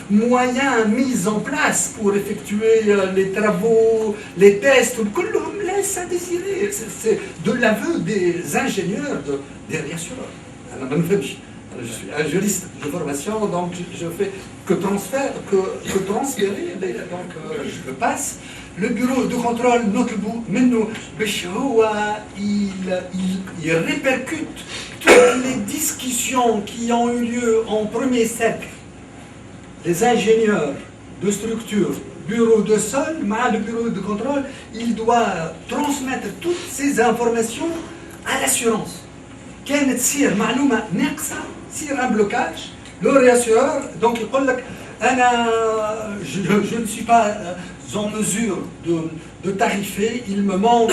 moyens mis en place pour effectuer les travaux, les tests, laissent à désirer. C'est de l'aveu des ingénieurs, des réassureurs. Je suis un juriste de formation, donc je fais que transférer, donc je passe. Le bureau de contrôle, il répercute toutes les discussions qui ont eu lieu en premier cercle. Les ingénieurs de structure, bureau de sol, le bureau de contrôle, il doit transmettre toutes ces informations à l'assurance. كانت تصير معلومة ناقصة تصير un blocage, le réassureur donc يقول لك je ne suis pas en mesure de tarifer, il me manque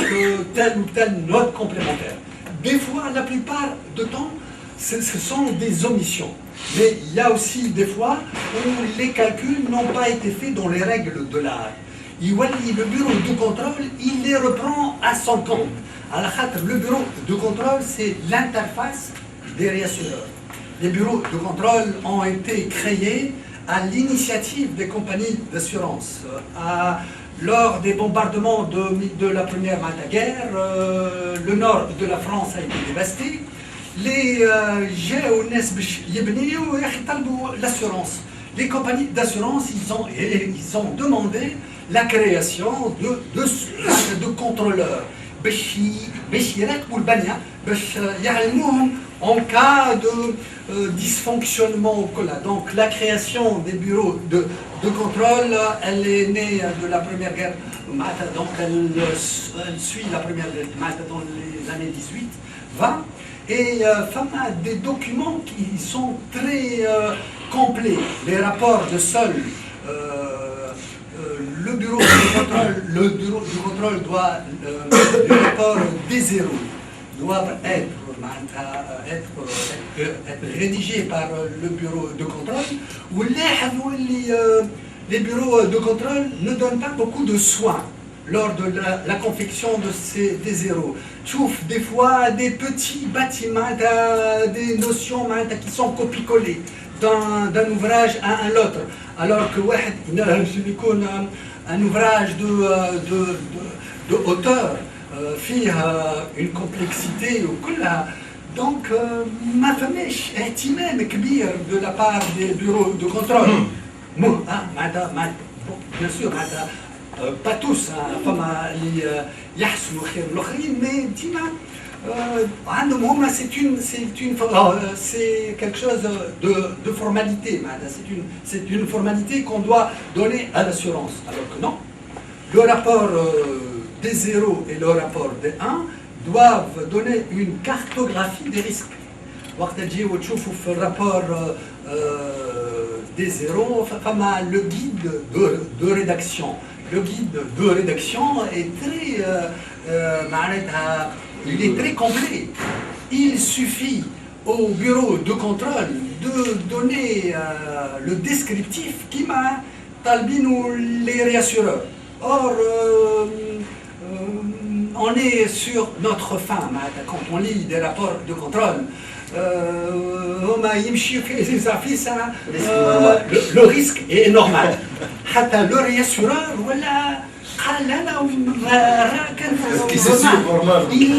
telle ou telle note complémentaire. Des fois, la plupart du temps, ce sont des omissions. Mais il y a aussi des fois où les calculs n'ont pas été faits dans les règles de l'art. Le bureau de contrôle, il les reprend à son compte. Le bureau de contrôle, c'est l'interface des réassureurs. Les bureaux de contrôle ont été créés à l'initiative des compagnies d'assurance. Lors des bombardements de la première guerre, le nord de la France a été dévasté. L'assurance. Les compagnies d'assurance, ils ont demandé la création de contrôleurs. En cas de dysfonctionnement. Donc la création des bureaux de contrôle, elle est née de la Première Guerre, donc elle suit la Première Guerre dans les années 18-20, et des documents qui sont très complets, les rapports de sol. Le bureau de contrôle doit, le rapport des zéros doivent être rédigés par le bureau de contrôle, où les bureaux de contrôle ne donnent pas beaucoup de soins lors de la confection des zéros. Tu trouves des fois des petits bâtiments, des notions qui sont copies-collées d'un ouvrage à l'autre, alors que un ouvrage de hauteur fait une complexité donc ma famille اهتمام كبير de la part des bureaux de contrôle. Bien sûr pas tous, فما اللي يحسنوا خير الاخرين، mais ديما عندهم c'est quelque chose de formalité. C'est une formalité qu'on doit donner à l'assurance, alors que non. Le rapport des 0 et le rapport des 1 doivent donner une cartographie des risques. وقت تجيو تشوفوا في الرابور des 0 فما le guide de rédaction. Le guide de rédaction est très il est très complet. Il suffit au bureau de contrôle de donner le descriptif qui m'a talbinou les réassureurs. Or, on est sur notre fin quand on lit des rapports de contrôle. Le risque est normal. Le réassureur, voilà. Il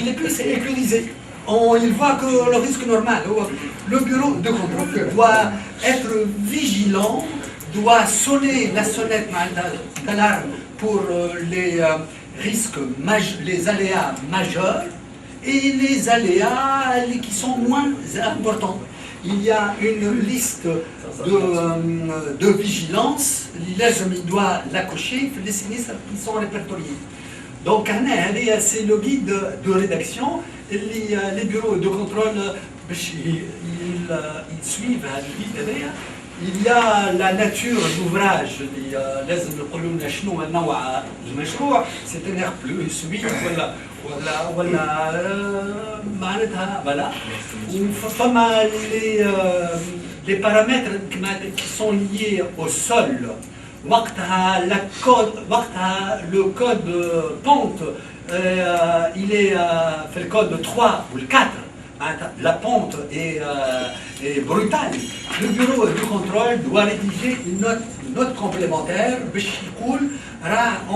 est plus sécurisé. Il voit que le risque normal. Le bureau de contrôle doit être vigilant, doit sonner la sonnette d'alarme pour les risques, les aléas majeurs et les aléas qui sont moins importants. Il y a une liste de vigilance, il doit la cocher, les sinistres qui sont répertoriés. Donc, c'est le guide de rédaction, les bureaux de contrôle, ils suivent le guide. Il y a la nature d'ouvrage, c'est-à-dire plus 8, voilà. Les paramètres qui sont liés au sol. Le code pente, il est le code 3 ou le 4. La pente est brutale. Le bureau de contrôle doit rédiger une note complémentaire.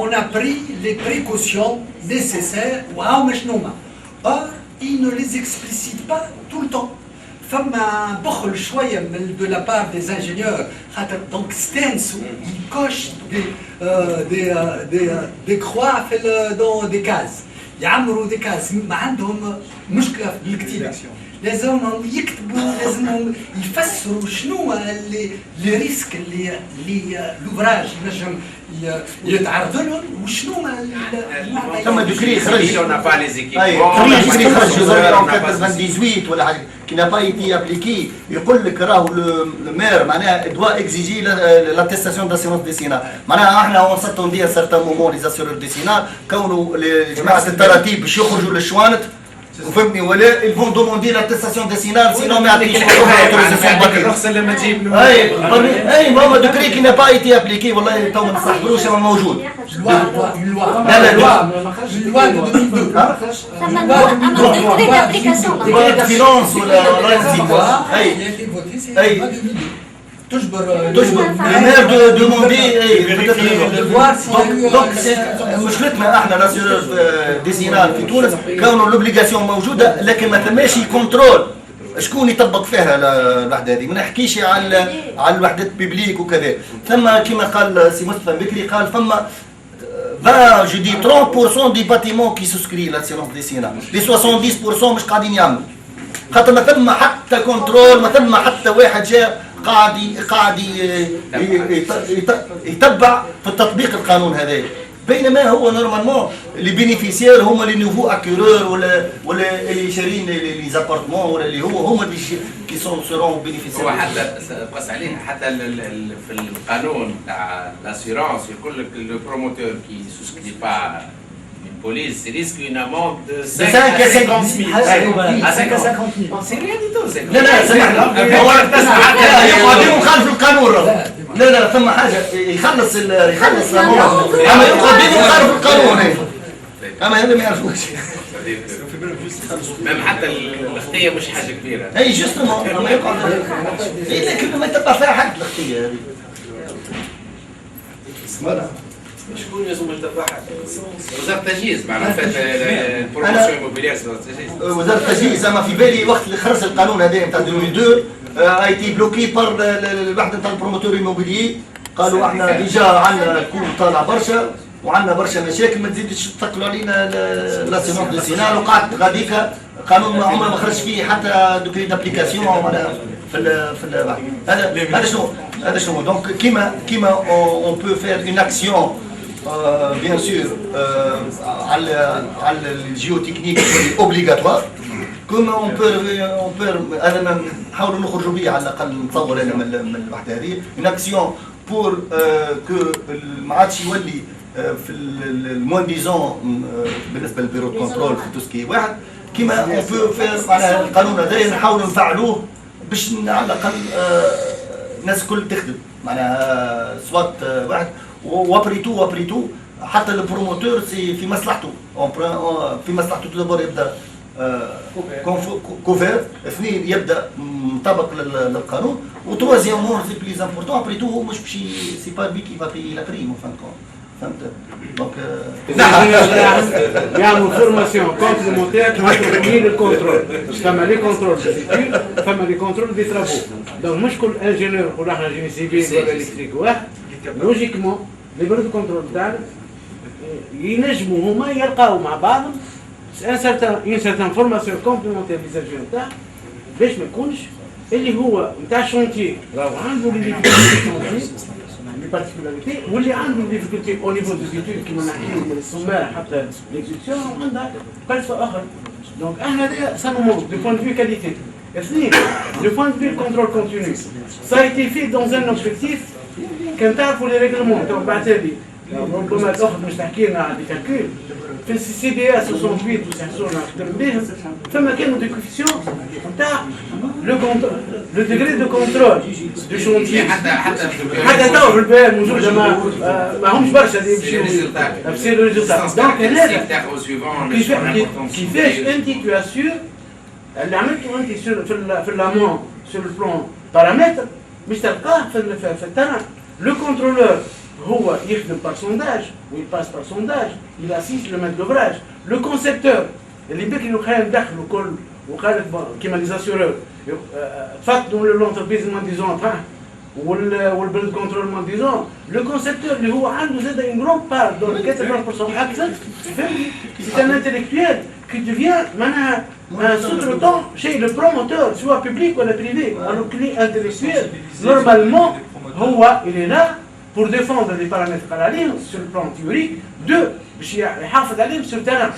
On a pris les précautions nécessaires. Or, il ne les explicite pas tout le temps. فما بخل شويه de la part des ingénieurs. Donc Stens, il coche des croix dans des cases. يعمروا دي كاس ما عندهم مشكله في الكتيبه، لازمهم يكتبوا، لازمهم يفسروا شنو لي ريسك اللي لوفراج ينجم يتعرض لهم وشنو ثم ديكري خرج on n'a pas les équipements ديكري خرج en 98 ولا حاجه qui n'a pas été appliqué. يقول لك راهو المير معناها doit exiger l'attestation d'assurance décennale. معناها احنا on s'attendait à certains moments les assureurs décennales كونوا جماعه التراتيب باش يخرجوا للشوانت Vous فهمتني ولا ils vont demander l'attestation décennale sinon ما يعطيش l'autorisation bancaire. الرخصه لما تجيب له اي ماما دوكري qui n'a pas été appliqué والله تو ما نستحضروش ما موجود. Une loi. لا لا Une loi de 2002. loi de finance ولا اي Il a été voté, c'est Hey. une loi de 2002. تجبر le maire de demander de voir s'il y a eu دونك مشكلتنا احنا ناسيونال ديسينال في تونس كونه لوبليغاسيون موجوده لكن ما ثماش كنترول شكون يطبق فيها الوحده هذه. ما نحكيش على الوحدات بيبليك وكذا. ثم كما قال سي مصطفى بكري قال فما 20 je dis 30% des bâtiments qui souscrivent l'assurance décennale. Les 70% مش قاعدين يعملوا. خاطر ما ثم حتى كنترول ما ثم حتى واحد جاء قاعد يتبع في تطبيق القانون هذا. بينما هو نورمالمون لي بينيفيسيير هما لي نوفو اكيورور ولا اللي شارين لي زابارتمون ولا اللي هما اللي كي سورون بينيفيسيير. هو حتى بقص عليها حتى في القانون تاع الاسيرونس يقول لك لو بروموتور كي سوسكري با police risque une amende de 5 à 50 000. À 50 000. C'est rien du tout. لا لا سمحنا يقعد مخالف القانون. لا ثم حاجه يخلص اما يقعد مخالف القانون. اما هذا ما يعرفوش. ميم حتى الاخطيه مش حاجه كبيره. اي جوستومون اما يقعد لكن ما يتبع فيها حد الاخطيه هذه. شكون لازم يتبعها؟ وزاره التجهيز معناها البروموسيون ايموبيليير وزاره التجهيز. وزاره التجهيز اما في بالي وقت اللي خرج القانون هذا نتاع 2002 a été bloqué par الوحده نتاع البروموتور ايموبيليير. قالوا احنا ديجا عندنا كون طالع برشا وعندنا برشا مشاكل ما تزيدش تثقلوا علينا لاسيونس ديسينال. وقعدت غاديك قانون ما عمره ما خرج فيه حتى دوكري دابليكاسيون ولا في هذا شنو دونك كيما اون بو فير اون اكسيون bien sûr على الجيوتكنيك اوبليغاتوار كما اون بو انا نحاولوا نخرجوا بيه على الاقل نتصور انا من الوحده هذه اون اكسيون بور كو ما عادش يولي في الموان ديزون بالنسبه للبيرو كونترول في توسكي واحد كما اون بو فير على القانون هذا نحاولوا نفعلوه باش على الاقل الناس الكل تخدم معناها سوات واحد وابريتو حتى البروموتور في مصلحته في مصلحته دابور يبدا كوفير. اثنين يبدا مطابق للقانون. وتروازيامون سي بليز امبورتون ابريتو هو مش باش سي با بي كي با بي لا بريم فان كون فهمت دونك يعملوا فورماسيون كومبليمونتير تمثل الكونترول. فما لي كونترول ديزيتود فما لي كونترول دي ترافو. دونك مش كل انجينيور يقول احنا جيني سيفيل ولا الكتريك واحد. لوجيكمون لي بيرو دو كونترول تاعنا ينجموا هما يلقاو مع بعضهم ان سيرتان فورماسيون كومبليمونتير فيزاجيو تاع باش ما يكونش اللي هو نتاع شونتيي راهو عنده لي بارتيكولاريتي واللي عنده ديفيكولتي او نيفو دو زيتود كيما نحكيو من السماره حتى ليكزيكسيون عندها فلسفه اخرى. دونك احنا سا نو مونك دو بوان دو في كاليتي. اثنين دو بوان دو في كونترول كونتينيو سا ايتي في دون ان اوبجيكتيف كان تعرفوا لي ريغلمون تو بعد هذه ربما الاخت مش تحكي لنا على الكالكول في السي دي اس 68 وسحسونا خدم بهم فما كانوا دي كوفيسيون نتاع لو ديغري دو كونترول دو شونتي حتى تو في البال موجوده ما همش برشا اللي يمشيو في الريزولتا. دونك هذا كيفاش انت تاسيور اللي عملته انت في الامون سور البلان بارامتر مش تلقاه في التران. لو كونترولور هو يخدم بار سونداج ويباس بار سونداج il assiste le maître d'ouvrage. Le concepteur اللي بكري وخايل دخلوا كل وقالت كيما لي زاسيورور تفضلوا لونتربريز مان ديزون والبلد كونترول مان ديزون. لو كونسيبتور اللي هو عنده زاد اون غرون بار دون 80% اكثر فهمني سي ان انتلكتويل كي ديفيان معناها سوتروتون شيء لو بروموتور سواء بيبليك ولا بريفي. الوغ كلي انتلكتويل نورمالمون هو اللي لا pour défendre les paramètres عليهم sur le plan théorique. Deux باش يحافظ عليهم sur le terrain.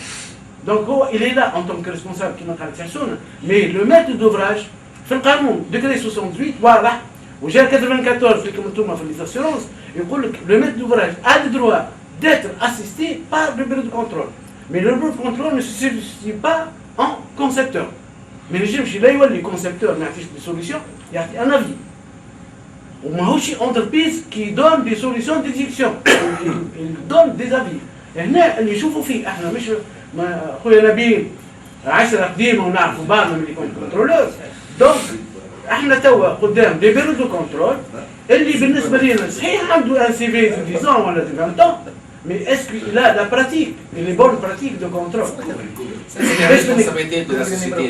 Donc il est là en tant que responsable كما قالت حسون. Mais le maître d'ouvrage في القانون ديكري 68 واضح وجا 94 فيكم انتم في les assurances يقول لك le maître d'ouvrage a le droit d'être assisté par le bureau de contrôle. Mais le bureau de contrôle ne se substitue pas en concepteur. Mais le GMC là يولي concepteur ما يعطيش des solutions يعطي un avis. وماهوش entreprise qui donne des solutions d'exécution. Il donne des avis. هنا اللي نشوفوا فيه احنا مش خويا نبيل 10 قديمه ونعرفوا بعضنا من اللي كون كنترولور. دونك احنا توا قدام دي بيرو دو كنترول اللي بالنسبه لنا صحيح عنده ان سي في دو 10 ولا دو 20 ans. Mais est-ce qu'il a la pratique, les bonnes pratiques de contrôle? Ça, c'est la responsabilité de la société.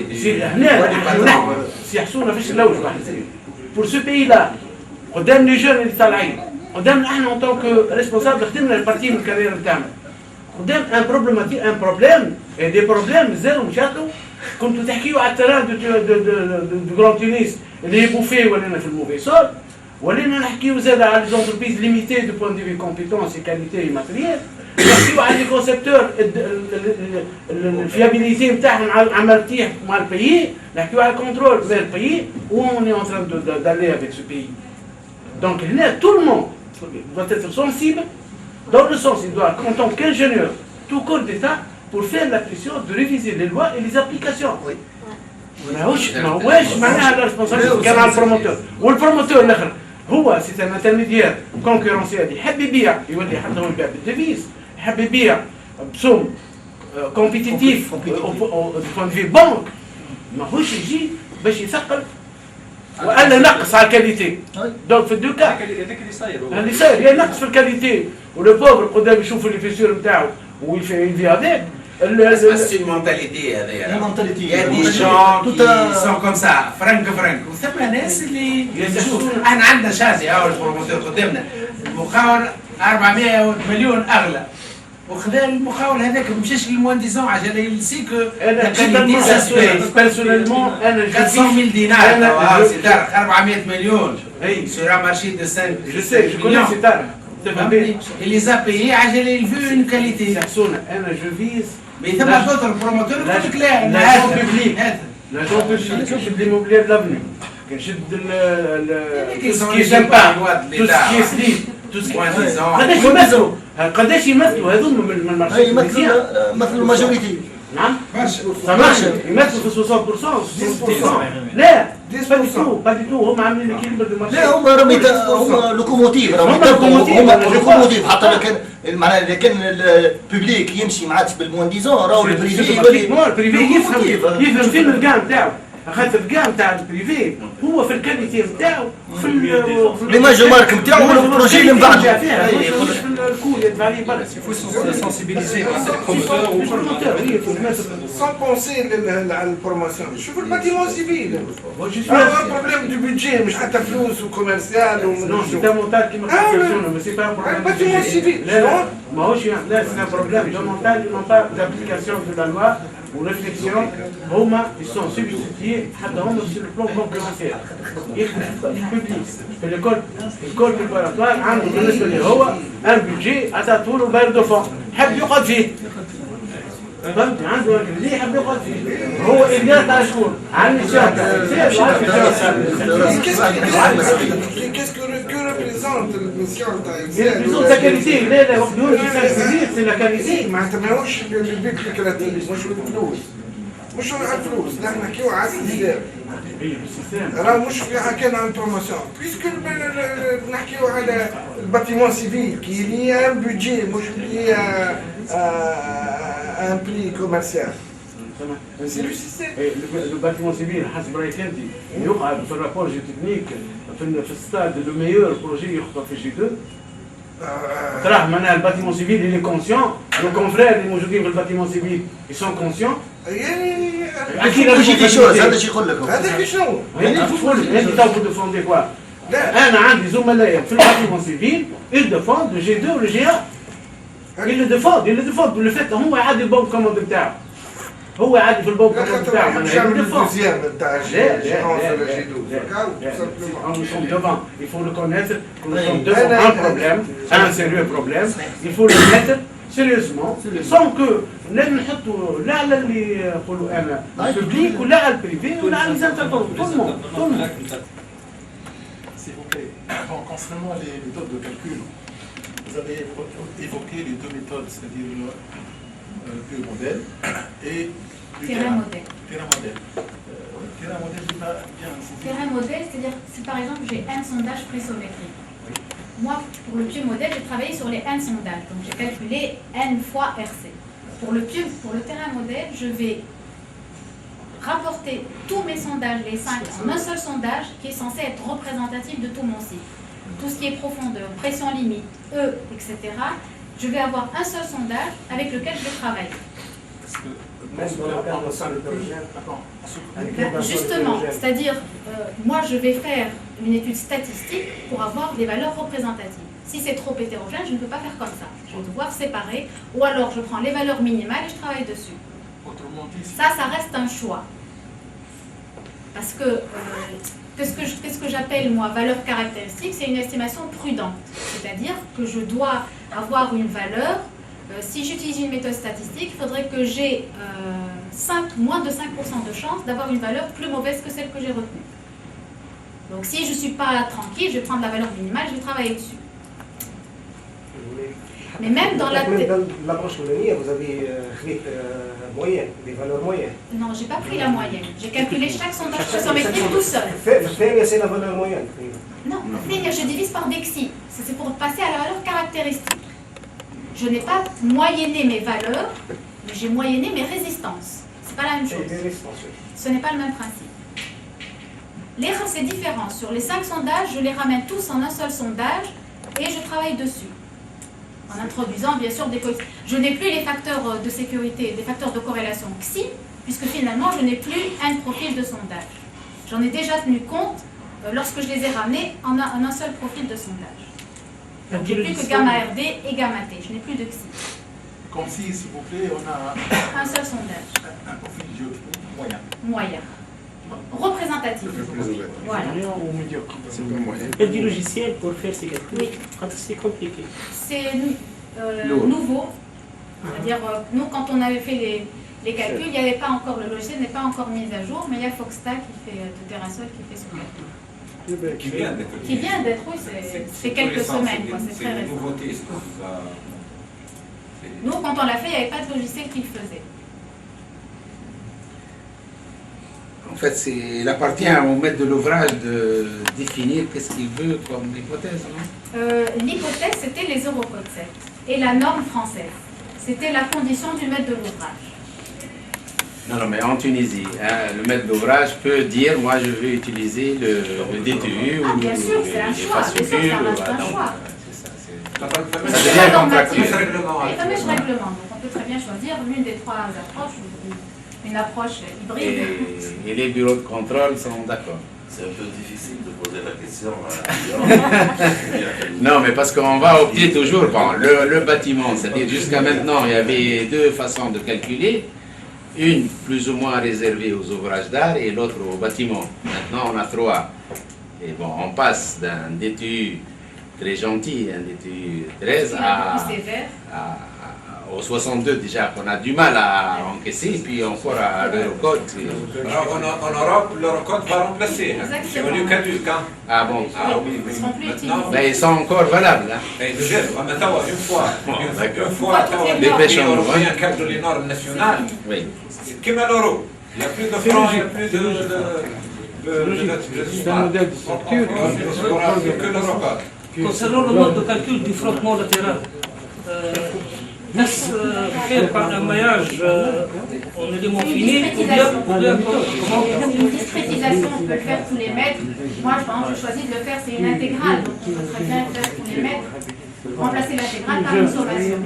Pour ce pays-là, قدام les jeunes اللي طالعين، قدامنا احنا en tant que responsable خدمنا البارتي من الكارير بتاعنا. قدام ان بروبليم دي بروبليم زادوا مشاكلوا كنتوا تحكيوا على التران دو جراند تونيس اللي يبوفيه ولينا في الموفي سول. ولينا نحكيو زاد على لي زونتربريز ليميتي دو بوان دو في كومبيتونس اي كاليتي ماتريال. نحكيو على لي كونسيبتور الفيابيليتي نتاعهم على مرتيح مع البيي. نحكيو على الكونترول فير البيي و اون اي اون تران دالي افيك سو بيي. دونك هنا تو الموند doit être sensible dans le sens il doit en tant qu'ingénieur tout corps d'État pour faire la pression de réviser les lois et les applications. ما هوش معناها الريسبونسابيلتي كان على البروموتور والبروموتور الاخر هو سي ان انترميديير كونكورونسيال يحب يبيع يولي حتى هو يبيع بالديفيز يحب يبيع بسوم كومبيتيتيف بوان في بنك ماهوش يجي باش يثقل والا نقص على الكاليتي. دونك في الدو كا هذاك اللي صاير يا نقص في الكاليتي ولو بوفر قدام يشوف لي فيسيور نتاعو ويفي هذاك. C'est une mentalité. Il y a des gens qui sont comme ça, فرنك. وثم ناس اللي احنا عندنا شازي اول بروموتور قدامنا المخاول 400 مليون اغلى وخذا المخاول هذاك ما مشاش للمهندسون عشان يلسي كو لا كاليتي ساسبي بيرسونيلمون انا 400,000 دينار سي دار 400 مليون sur un marché de 5 je sais je connais ces termes. Il les a payés عشان يلفوا une qualité. انا جو فيز Mais ثم d'autres promoteurs يقول لك لا l'agent public نشد l'immobilier de l'avenue كنشد tout ce qui est sympa tout ce qui est slip tout ce qui قداش يمثلوا هذوما من المارشي يمثلوا الماجوريتي. نعم صراحه يمثلوا في 60% لا با دي تو هم عاملين كلمه بالمارشي. لا هم هم لوكوموتيف هم لوكوموتيف حتى لو كان معناها اذا كان الببليك يمشي ما عادش بالمونديزون راهو البريفي البريفي يفهم فين الكاع نتاعو خاطر الكاع نتاع البريفي هو في الكاليتي نتاعو في ليماج مارك نتاعو والبروجي اللي من بعد مش في الكول يدفع عليه برا. sensibiliser les promoteurs. Sans penser à la promotion. Je suis le bâtiment civil. Un problème du budget, mais je suis flou ou commercial. Non, c'est un montage qui m'a fait mais c'est pas un problème. Un bâtiment civil. Là, c'est un problème de montage, non pas d'application de la loi ou réflexion. Ils sont substitués sur le plan concurrentiel. Public. L'école préparatoire عنده بالنسبه لي هو ان بيجي عطاته له بير دو فون حب يقعد فيه. فهمت عنده اللي يحب يقعد فيه هو اللي تاع شكون على النسيان Qu'est-ce que représente la mission représente la qualité. لا وحده c'est la qualité. معناتها ماهوش البيت الكراتيب مش بالفلوس مش على الفلوس نحن نحكيو على السيستم راه مش في حكينا عن بروموسيون بيسكو نحكيو على الباتيمون سيفيل كي لي ان بودجي مش لي ان بري كوميرسيال. C'est le système. Le bâtiment civil حسب رأيي كنتي يقع في الرابور جي تكنيك في الستاد لو ميور بروجي يخطر في جي 2 تراه معناها الباتيمون سيفيل اللي كونسيون لو كونفرير اللي موجودين في الباتيمون سيفيل يسون كونسيون يعني هذا شي يقول لك هذاك شنو؟ انت تو ديفوندي كوا؟ انا عندي زملاء في الباتيمون سيفيل ils défendent le G2 ou le G1 ils le défendent le fait هو يعدي البوم كوموند بتاعه هو عادي في البوب بتاعه مش عامل الدوزيام نتاع الجي 11 nous sommes devant, il faut reconnaître que nous sommes devant un problème, un sérieux problème, il faut le mettre sérieusement, sans que نحطوا لا على اللي يقولوا انا الببليك ولا على البريفي ولا على les intervenants, tout le monde. S'il vous plaît, concernant les méthodes de calcul, vous avez évoqué les deux méthodes, c'est-à-dire le modèle et terrain modèle. Terrain modèle. Terrain modèle, c'est pas bien. Terrain modèle, c'est-à-dire, si par exemple j'ai un sondage pressométrique. Moi, pour le pieu modèle, j'ai travaillé sur les N sondages. Donc j'ai calculé N fois RC. Pour le terrain modèle, je vais rapporter tous mes sondages, les 5, en un seul sondage qui est censé être représentatif de tout mon site. Tout ce qui est profondeur, pression limite, E, etc. Je vais avoir un seul sondage avec lequel je vais travailler. Même dans le cadre de sol hétérogène. Justement, c'est-à-dire, moi je vais faire une étude statistique pour avoir des valeurs représentatives. Si c'est trop hétérogène, je ne peux pas faire comme ça. Je vais devoir séparer, ou alors je prends les valeurs minimales et je travaille dessus. Ça reste un choix. Parce que, qu'est-ce que j'appelle, moi, valeur caractéristique, c'est une estimation prudente. C'est-à-dire que je dois avoir une valeur. Si j'utilise une méthode statistique, il faudrait que j'ai moins de 5% de chance d'avoir une valeur plus mauvaise que celle que j'ai retenue. Donc si je ne suis pas tranquille, je vais prendre la valeur minimale, je vais travailler dessus. Mais même dans l'approche coloniale, vous avez fait moyenne, des valeurs moyennes. Non, je n'ai pas pris la moyenne. J'ai calculé chaque sondage pressométrique tout seul. C'est la valeur moyenne. Non, je divise par dexi. C'est pour passer à la valeur caractéristique. Je n'ai pas moyenné mes valeurs, mais j'ai moyenné mes résistances. Ce n'est pas la même chose. Ce n'est pas le même principe. L'erreur, c'est différent. Sur les 5 sondages, je les ramène tous en un seul sondage et je travaille dessus. En introduisant, bien sûr, des coefficients. Je n'ai plus les facteurs de sécurité, des facteurs de corrélation XI, puisque finalement, je n'ai plus un profil de sondage. J'en ai déjà tenu compte lorsque je les ai ramenés en un seul profil de sondage. Donc, je n'ai plus que gamma RD et gamma T. Je n'ai plus de XI. Comme si, s'il vous plaît, on a un seul sondage. Un profil géotechnique moyen. Moyen. Représentatif. Voilà. Ou médiocre. Et du logiciel pour faire ces calculs. Oui. C'est compliqué. C'est nouveau. C'est-à-dire, nous, quand on avait fait les calculs, il n'y avait pas encore, le logiciel n'est pas encore mis à jour, mais il y a Foxta qui fait, de Terrasol qui fait ce calcul. Qui vient d'être, oui, c'est quelques semaines, c'est très récent. Nous, quand on l'a fait, il n'y avait pas de logiciel qui le faisait. En fait, il appartient au maître de l'ouvrage de définir qu'est-ce qu'il veut comme hypothèse, non? L'hypothèse, c'était les Eurocode 7 et la norme française. C'était la condition du maître de l'ouvrage. Non, mais en Tunisie, le maître d'ouvrage peut dire, moi je veux utiliser le DTU ou bien sûr, c'est un choix, ça reste un choix. Ça devient contractuel. Les fameux règlements, donc on peut très bien choisir l'une des 3 approches, une approche hybride. Et les bureaux de contrôle sont d'accord. C'est un peu difficile de poser la question. Non, mais parce qu'on va opter toujours, bon, le bâtiment, c'est-à-dire jusqu'à maintenant, il y avait 2 façons de calculer. Une plus ou moins réservée aux ouvrages d'art et l'autre au bâtiment. Maintenant, on a 3. Et bon, on passe d'un DTU très gentil, un DTU 13 au 62 déjà, qu'on a du mal à encaisser, et puis encore à l'Eurocode. En Europe, l'Eurocode va remplacer. C'est venu caduc. Ah bon? Ah oui, mais ils sont encore valables. Maintenant, une fois, les pêches en européens cadrent les normes nationales. Oui. Comme à l'euro. Il n'y a plus de francs, il n'y a plus C'est un modèle de structure que l'Eurocode. Concernant le mode de calcul du frottement latéral, est-ce fait par un maillage en élément fini ou bien comment? Une discrétisation, on peut le faire tous les mètres. Moi, par exemple, je choisis de le faire, c'est une intégrale, donc on peut très bien le faire tous les mètres. Remplacer l'intégrale par une sommation.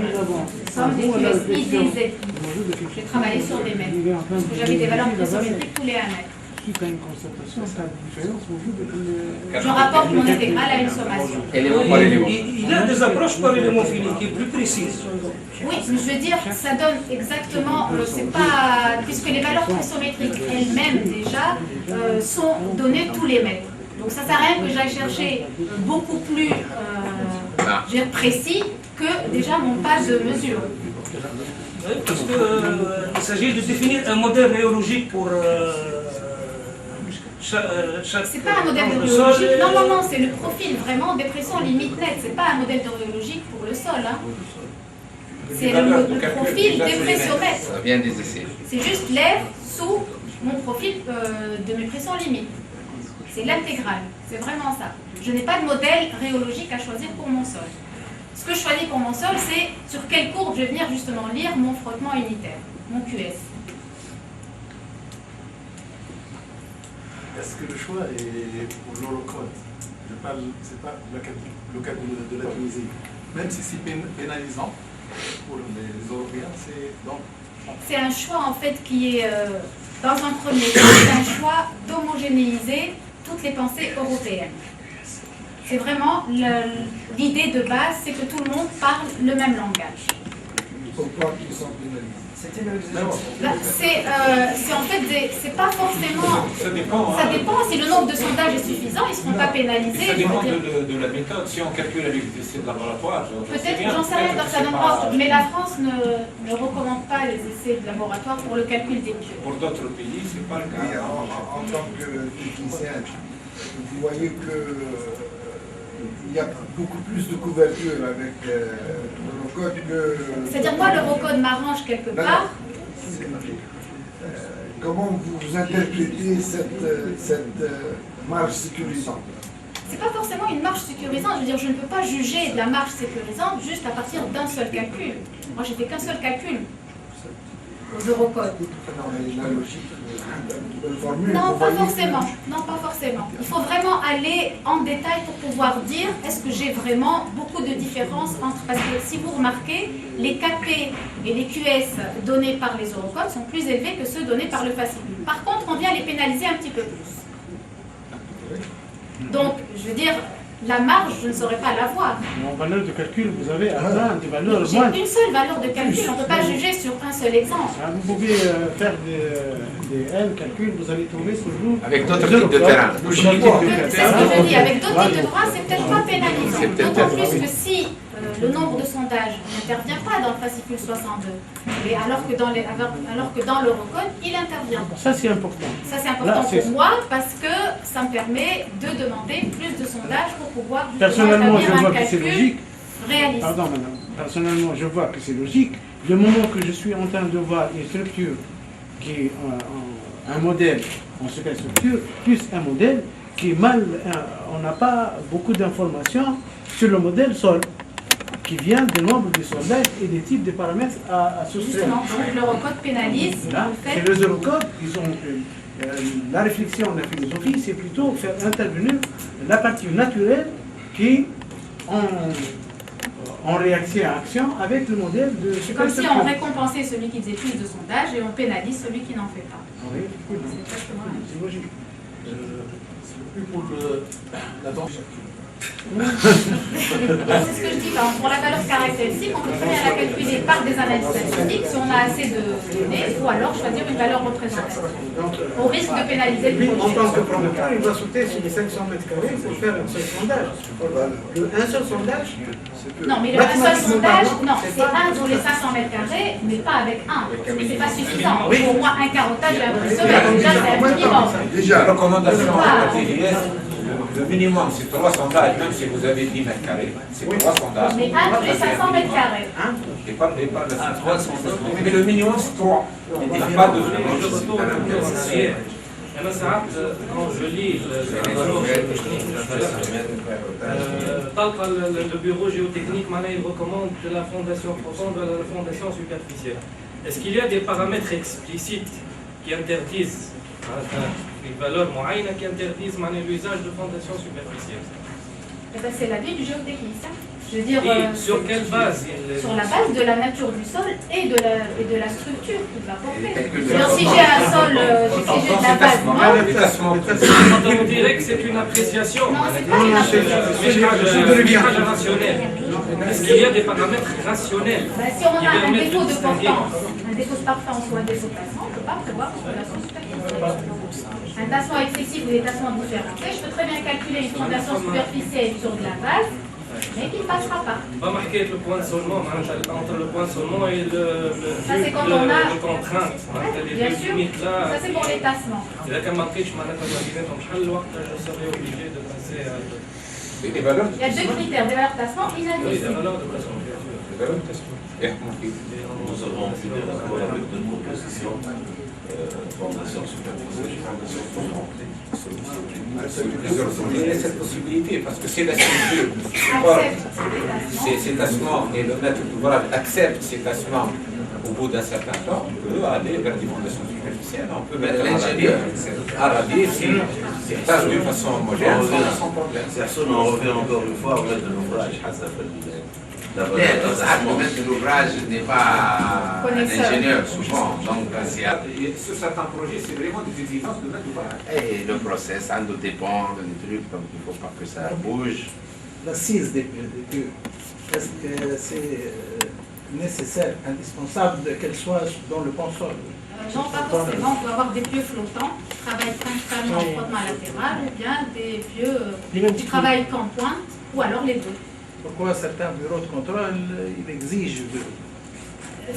Somme des QSI, des Z. J'ai travaillé sur des mètres, parce que j'avais des valeurs pressométriques tous les 1 mètre. Je rapporte mon intégrale à une sommation. Il y a des approches par élément fini qui est plus précises. Oui, mais je veux dire, ça donne exactement, c'est pas, puisque les valeurs pressométriques elles-mêmes déjà sont données tous les mètres. Donc ça ne sert à rien que j'aille chercher beaucoup plus précis que déjà mon pas de mesure. Oui, parce qu'il s'agit de définir un modèle rhéologique pour chaque... C'est pas un modèle de rhéologique, non, c'est le profil vraiment des pressions limite nette, c'est pas un modèle de rhéologique pour le sol. Hein. C'est le profil des pressiomètres. Ça vient des essais. C'est juste l'air sous mon profil de mes pressions limites. C'est l'intégrale, c'est vraiment ça. Je n'ai pas de modèle rhéologique à choisir pour mon sol. Ce que je choisis pour mon sol, c'est sur quelle courbe je vais venir justement lire mon frottement unitaire, mon QS. Est-ce que le choix est pour l'Holocauste? Je parle, c'est pas le cas de la Tunisie. Même si c'est pénalisant pour les Européens, c'est un choix en fait qui est, dans un premier temps, c'est un choix d'homogénéiser toutes les pensées européennes. C'est vraiment l'idée de base, c'est que tout le monde parle le même langage. Pourquoi ils sont pénalisés? C'est en fait, c'est pas forcément. Ça dépend. Ça dépend. Si le nombre de sondages est suffisant, ils ne seront pas pénalisés. Ça dépend de la méthode. Si on calcule avec des essais de laboratoire, peut-être, j'en sais rien, mais la France ne recommande pas les essais de laboratoire pour le calcul des QS. Pour d'autres pays, c'est pas le cas. En tant que technicien, vous voyez que il y a beaucoup plus de couverture avec l'Eurocode que... C'est-à-dire, moi, l'Eurocode m'arrange quelque part. Comment vous interprétez cette marge sécurisante? C'est pas forcément une marge sécurisante. Je veux dire, je ne peux pas juger de la marge sécurisante juste à partir d'un seul calcul. Moi, j'ai fait qu'un seul calcul aux Eurocodes. Non, mais la logique de le formuler. Non, pas forcément. Non, pas forcément. Il faut vraiment aller en détail pour pouvoir dire est-ce que j'ai vraiment beaucoup de différences entre... Parce que si vous remarquez, les KP et les QS donnés par les Eurocodes sont plus élevés que ceux donnés par le fascicule. Par contre, on vient les pénaliser un petit peu plus. Donc, je veux dire, la marge, je ne saurais pas l'avoir. En valeur de calcul, vous avez atteint des valeurs moins. J'ai une seule valeur de calcul, on ne peut pas juger sur un seul exemple. Vous pouvez faire des N calculs, vous allez tomber toujours... Avec d'autres types de terrain. C'est ce que je dis, avec d'autres types de terrain, c'est peut-être pas pénalisant. D'autant plus que si le nombre de sondages n'intervient pas dans le fascicule 62, mais alors que dans l'Eurocode, il intervient. Ça, c'est important. Ça, c'est important pour moi parce que ça me permet de demander plus de sondages pour pouvoir personnellement, je vois un que c'est logique. Réaliste. Pardon, madame. Personnellement, je vois que c'est logique. Le moment que je suis en train de voir une structure qui est un modèle, en ce cas structure, plus un modèle qui est mal... On n'a pas beaucoup d'informations sur le modèle sol, qui vient du nombre de sondages et des types de paramètres à soustraire. Justement, donc l'Eurocode pénalise le fait... C'est les Eurocodes, ils ont... la réflexion, la philosophie, c'est plutôt faire intervenir la partie naturelle qui, en réaction à action, avec le modèle de... C'est comme si on récompensait celui qui faisait plus de sondages et on pénalise celui qui n'en fait pas. Oui, c'est logique. c'est plus pour la danse. C'est ce que je dis, pour la valeur caractéristique, on peut très bien la calculer par des analyses statistiques si on a assez de données, ou alors choisir une valeur représentative, au risque de pénaliser le En projet. tant que producteur, il va sauter sur les 500 mètres carrés pour faire un seul sondage. Un seul sondage. Non, mais un seul sondage, non, c'est un sur les 500 mètres carrés, mais pas avec un. C'est pas suffisant. Il faut au moins un carottage et un pressomètre. Déjà, c'est un minimum. Déjà, la recommandation de la TGS, le minimum c'est 3 sondages, même si vous avez 10 mètres carrés. C'est 3 sondages. Mais un tous les 500 mètres carrés. Et pas de 3 sondages. Mais le minimum c'est 3. Il n'y a pas de... أنا ساعات quand je lis طلقة le bureau géotechnique il recommande la fondation profonde à la fondation superficielle. Est-ce qu'il y a des paramètres explicites qui interdisent une valeur moyenne qui interdisent l'usage de fondation superficielle? C'est l'avis du géotechnicien. Je veux dire, sur quelle base? Sur la base de la nature du sol et de la structure qu'il va porter. Alors, si j'ai un sol, si j'ai de la base molle... On dirait que c'est une appréciation. Non, c'est pas une appréciation. Rationnelle. Est-ce qu'il y a des paramètres rationnels? Si on a un défaut de portance, un défaut de portance ou un défaut de tassement, on ne peut pas prévoir une fondation superficielle. Un tassement excessif ou des tassements différenciés, je peux très bien calculer une fondation superficielle sur de la base, mais qui ne passera pas. On va marquer le point de seulement, entre le point de seulement et ça, c'est quand on a... le contrainte. Bien sûr, ça c'est pour les tassements. Je serais obligé de passer à... Il y a 2 critères, des valeurs de tassement Oui, inadmissibles. des valeurs de tassement. Nous avons fait des rapports avec deux propositions, fondation supervisée, fondation contrôlée. Il y a cette possibilité, parce que si la structure Accepte ces tassements et le maître d'ouvrage accepte ces tassements au bout d'un certain temps, on peut aller vers des fondations superficielles, on peut mettre l'ingénieur à radier s'il passe d'une façon homogène sans problème. Personne on revient encore une fois au maître de l'ouvrage, Le maître de l'ouvrage n'est pas un ingénieur souvent. Donc, Sur certains projets, c'est vraiment des exigences de maître d'ouvrage. et le process, ça doit dépendre des trucs, donc il ne faut pas que ça bouge. L'assise des pieux, est-ce que c'est nécessaire, indispensable qu'elle soit dans le pont sol? Non, pas forcément. On peut avoir des pieux flottants qui travaillent principalement en frottement latéral ou bien des pieux qui travaillent qu'en pointe ou alors les deux. Pourquoi certains bureaux de contrôle, ils exigent de...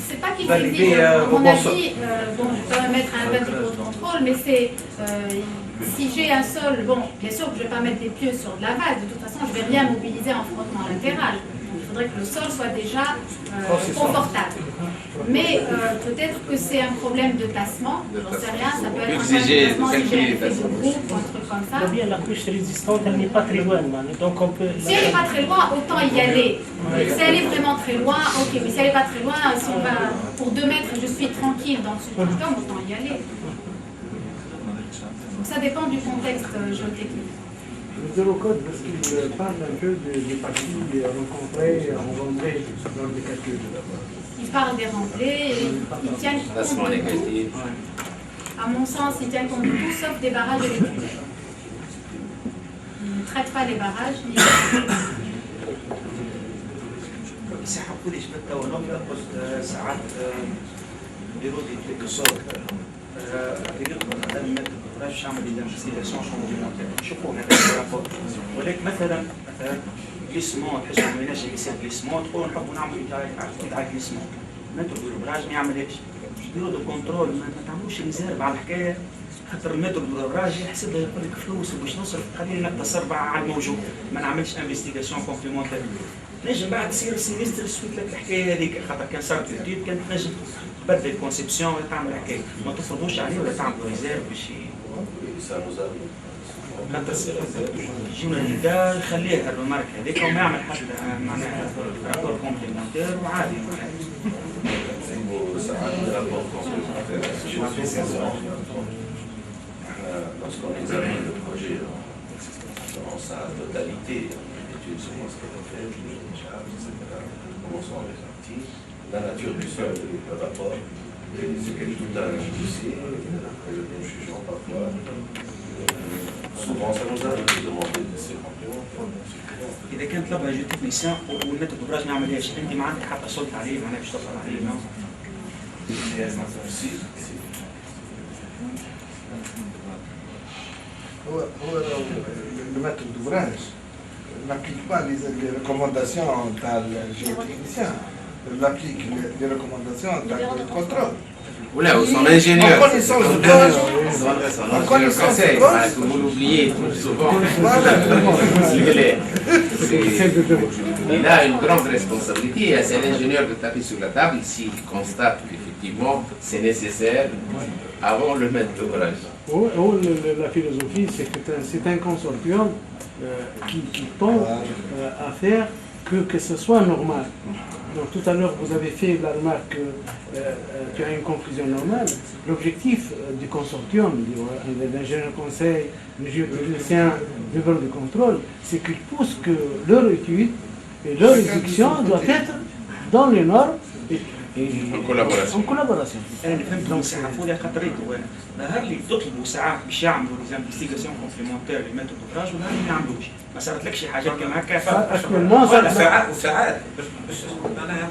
C'est pas qu'ils Valider, exigent, à au mon bon avis, bon, je peux mettre un bureau de contrôle, mais c'est si j'ai un sol, bon, bien sûr que je ne vais pas mettre des pieux sur de la base, de toute façon, je ne vais rien mobiliser en frottement latéral. Donc, il faudrait que le sol soit déjà confortable. Mais peut-être que c'est un problème de tassement, j'en sais rien, ça peut être un problème de tassement si j'ai un effet de groupe ou un truc comme ça. La couche résistante, elle n'est pas très loin, donc on peut... Si elle n'est pas très loin, autant y aller. Si elle est vraiment très loin, ok, mais si elle n'est pas très loin, si on va pour 2 mètres, je suis tranquille dans ce système, autant y aller. Donc ça dépend du contexte géotechnique. Le zéro-code, parce qu'il parle un peu des parties rencontrées, rencontrées dans les calculs. Ils parlent des remblais, ils tiennent compte de tout. À mon sens, ils tiennent compte de tout sauf des barrages électriques. Ils ne traitent pas les barrages ni يسحبوا لي شبه التورم قلت ساعات بيرو دي كسور باش نعمل ديزانفستيغاسيون كومبليمونتير نشوفوا هذا الرابور ولكن مثلا كليسمون تحس ما عملناش ليسير كليسمون تقول نحبوا نعملوا تاع كليسمون ماتو بالبراج ما يعملهاش بيرو دو كونترول ما تعملوش ريزيرف على الحكايه خاطر المتر بالبراج يحسبها يقول لك فلوس باش نصرف خلينا نقتصر على الموجود ما نعملش انفستيغاسيون كومبليمونتير نجم بعد تصير السيمستر سويت لك الحكايه هذيك خاطر كان صارت التيب كانت نجم تبدل الكونسيبسيون ولا تعمل حكايه ما تفرضوش عليه ولا تعملوا ريزيرف باش يجيونا النداء يخليها الرمارك هذيك وما يعمل حتى معناها رابور كومبليمونتير وعادي Lorsqu'on examine le projet dans sa totalité, l'étude sur ce qu'on fait, les charges, etc., comment sont répartis, la nature du sol, le rapport, c'est quelque chose d'un dossier, nous jugeons parfois. Souvent, ça nous arrive de demander de ces compléments. اذا كان طلبها جو تكنيسيان والمتر دوبراج ما يعملهاش انت ما عندك حتى سلطه عليه معناها باش تطلع عليه هو le maître d'ouvrage n'applique pas les recommandations dans le géotechnicien, il applique les recommandations dans le contrôle. Oula, son ingénieur. En connaissance de cause. En connaissance de cause. Vous l'oubliez trop souvent. Il a une grande responsabilité. C'est l'ingénieur de taper sur la table s'il constate qu'effectivement c'est nécessaire avant le maître d'ouvrage. La philosophie, c'est que c'est un consortium qui tend à faire que ce soit normal. Donc tout à l'heure, vous avez fait la remarque qu'il y a une conclusion normale. L'objectif du consortium, de l'ingénieur conseil, du géotechnicien, du bureau de contrôle, c'est qu'ils poussent que leur étude et leur exécution doivent être dans les normes et en collaboration. انا فهمت لهم سحفوا لي خاطريته نهار اللي تطلبوا ساعات باش يعملوا ليزانفستيغاسيون كومبليمونتير للميثود دوبراج ونهار اللي ما يعملوش ما صارت لك شي حاجه كما هكا وساعات باش معناها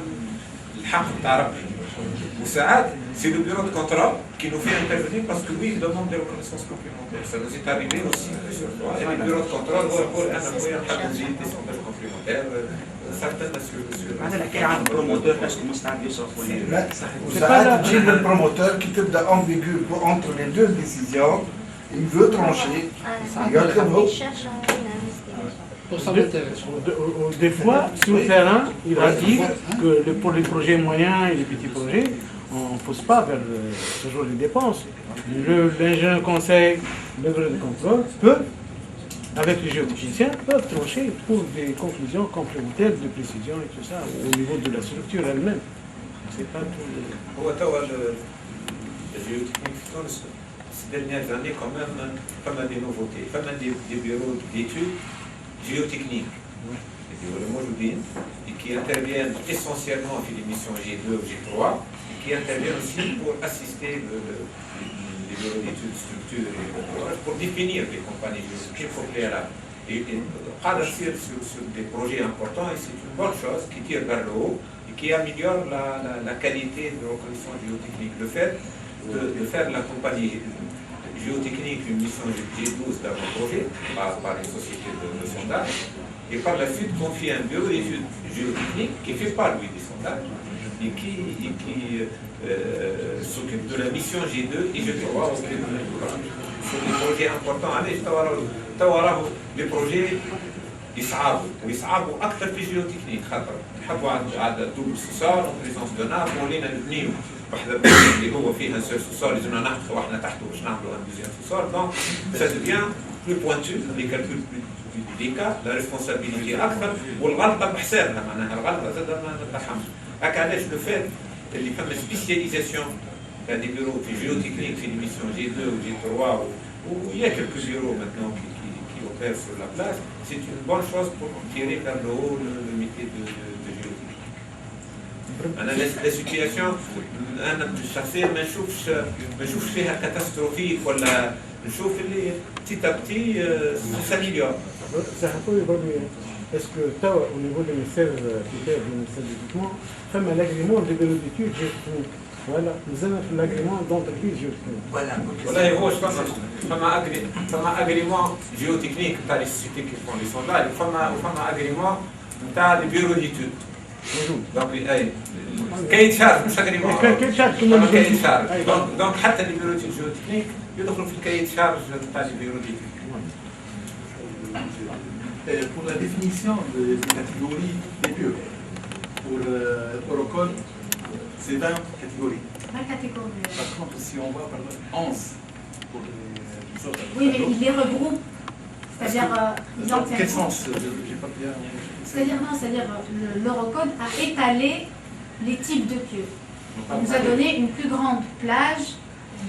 الحق تاع ربي وساعات c'est le bureau de contrôle qui nous fait intervenir parce que lui il demande des reconnaissances complémentaires. Ça nous est arrivé aussi plusieurs fois. Et le bureau de contrôle هو يقول انا خويا نحب نزيد des sondages complémentaires. معناها الحكايه عن البروموتور اسكو مستعد يصرف ولا لا وساعات تجيب البروموتور كي تبدا امبيغو entre les deux décisions, il veut trancher. Des fois, sur le terrain, il a dit que pour les projets moyens et les petits projets, on ne pousse pas vers ce genre de dépenses. L'ingénieur conseil, le bureau de contrôle peut, avec les géotechniciens, peuvent trancher pour des conclusions complémentaires de précision et tout ça, au niveau de la structure elle-même. C'est pas tout. La géotechnique في تونس ces dernières années quand même pas mal de nouveautés, pas mal des bureaux d'études géotechniques, les bureaux de Moujoudine, et qui interviennent essentiellement sur les missions G2 ou G3, et qui interviennent aussi pour assister les bureaux d'études structure et pour définir les compagnies géotechniques au préalable. Et sur des projets importants, et c'est une bonne chose qui tire vers le haut et qui améliore la qualité de reconnaissance géotechnique. Le fait de faire la compagnie géotechnique une mission G12 dans un projet par les sociétés de sondage et par la suite confier un bureau d'études géotechniques qui ne fait pas lui des sondages et qui s'occupe de la mission G2 et G3 sur des projets importants. Les projets يصعبوا اكثر في الجيوتكنيك خاطر نحبوا على دوبل سوسار وبريزونس دو ناب ولينا نبنيو واحد اللي هو فيها سير سوسار لازمنا نحطوا احنا تحته باش نعملوا ان دوزيام سوسار دونك سا ديفيان بلو بوانتو لي كالكول بلو ديكا لا ريسبونسابيلتي اكثر والغلطه بحسابها معناها الغلطه زاد ما نتحمل هكا علاش لو فات اللي فما سبيسياليزاسيون تاع دي بيرو في جيوتكنيك في ليميسيون جي 2 و جي 3 و يا كلكو بيرو ماتنون sur la place, c'est une bonne chose pour tirer vers le haut le métier de géotechnique. La situation, أنا شخصيا ما نشوفش فيها كاتاستروفيك ولا نشوف اللي petit à petit s'améliore. Est-ce que au niveau du ministère du ministère de l'équipement, fait l'agrément des bureaux d'études géotechniques? Voilà, nous avons l'agrément d'entreprise géotechnique. Voilà, هو فما agrément géotechnique تاع les sociétés qui font les sondages, وفما agrément تاع les bureaux d'études. Donc كاين شارج مش agrément. كاين شارج كاين شارج. Donc حتى les bureaux d'études géotechniques يدخلوا في الكاين شارج تاع les bureaux d'études. Pour la définition des catégories des bureaux, pour Eurocode, c'est 20 catégories. 20 catégories. Par contre, si on va par 11 pour les autres. Oui, mais ils les regroupent. C'est-à-dire, ils en Quel sens j'ai pas bien. C'est-à-dire, l'Eurocode a étalé les types de pieux. Il nous a donné une plus grande plage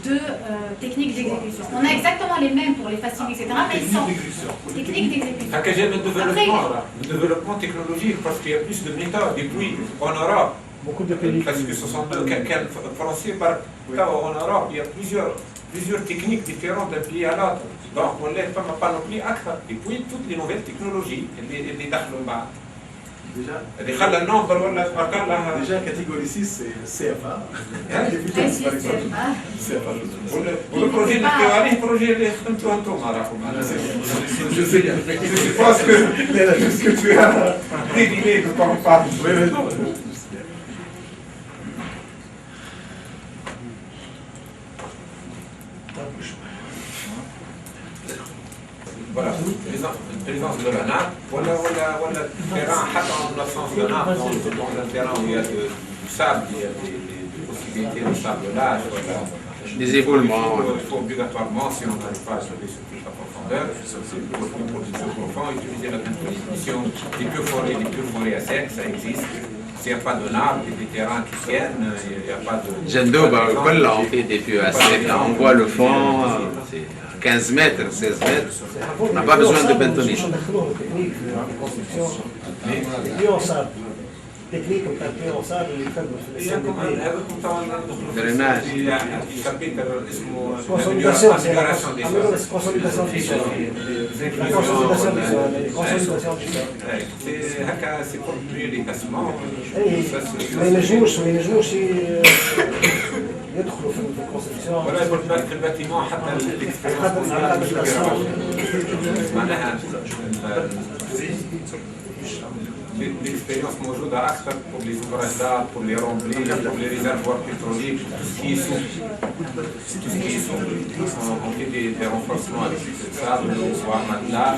de techniques d'exécution. On a exactement les mêmes pour les faciles, etc. Mais ils sont techniques d'exécution. Le développement technologique, parce qu'il y a plus de méthodes. Et puis, en Europe, beaucoup de pays. Parce que ce sont quelqu'un français en Europe, il y a plusieurs techniques différentes d'un pays à l'autre. Donc, on ne pas panoplie acte. Et puis, toutes les nouvelles technologies, les dachlombas. Déjà, catégorie 6, c'est CFA. Le projet de théorie, le projet de je sais bien. Je pense que tu as dédié de ton part. Voilà, présence de la nappe, voilà terrain, en absence de nappe, dans un terrain où il y a du sable, il y a des possibilités de sablage, voilà. Des éboulements. Il faut obligatoirement, si on n'arrive pas à sauver sur toute la profondeur, pour du plus profond, utiliser la définition des pieux forés à sec, ça existe. S'il n'y a pas de nappe, des terrains qui tiennent, il n'y a pas de... Jendo, on fait des pieux à sec, on voit le fond. 15 mètres, 16 mètres, on n'a pas besoin de bétonnier. Technique, on peut en sable, drainage. Consolidation du sol. C'est pour plus les classements. Mais les jours, يدخلوا في الكونستركسيون. ولا في الباتيمون حتى الاكسبيرينس معناها l'expérience موجودة أكثر pour les ouvrages d'art, pour les remplis, pour les réservoirs pétroliers, tout ce qui est souple. On fait des renforcements avec le sable ou un matelas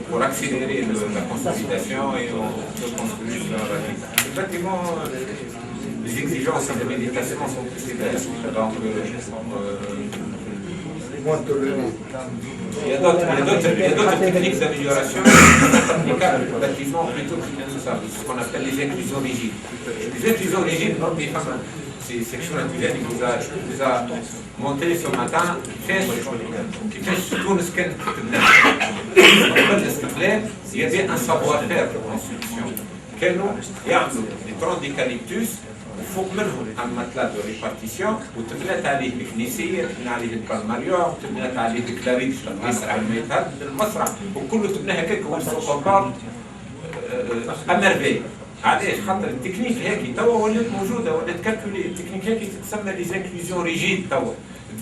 pour accélérer la consolidation et on peut construire sur la vie. Le bâtiment, les exigences de méditation sont plus sévères. Donc, il y a d'autres techniques d'amélioration applicables au bâtiment plutôt que ce qu'on appelle les inclusions rigides. Les inclusions rigides, c'est quelque chose qui vous a monté ce matin, كيفاش تونس كانت تتبنى. قبل الاستقلال il y avait un savoir-faire de construction. كانوا يعملوا des troncs d'eucalyptus فوق منهم un matelas de répartition وتبنات عليه الكنيسية، تبنى عليه البالماريوم، تبنات عليه الكلاريك المسرح الميتال المسرح وكله تبنى هكاك والسوبر امرفي. علاش؟ خاطر التكنيك هيك توا ولات موجوده، ولات كالكولي التكنيك هيك تتسمى لي زانكلوزيون ريجيد توا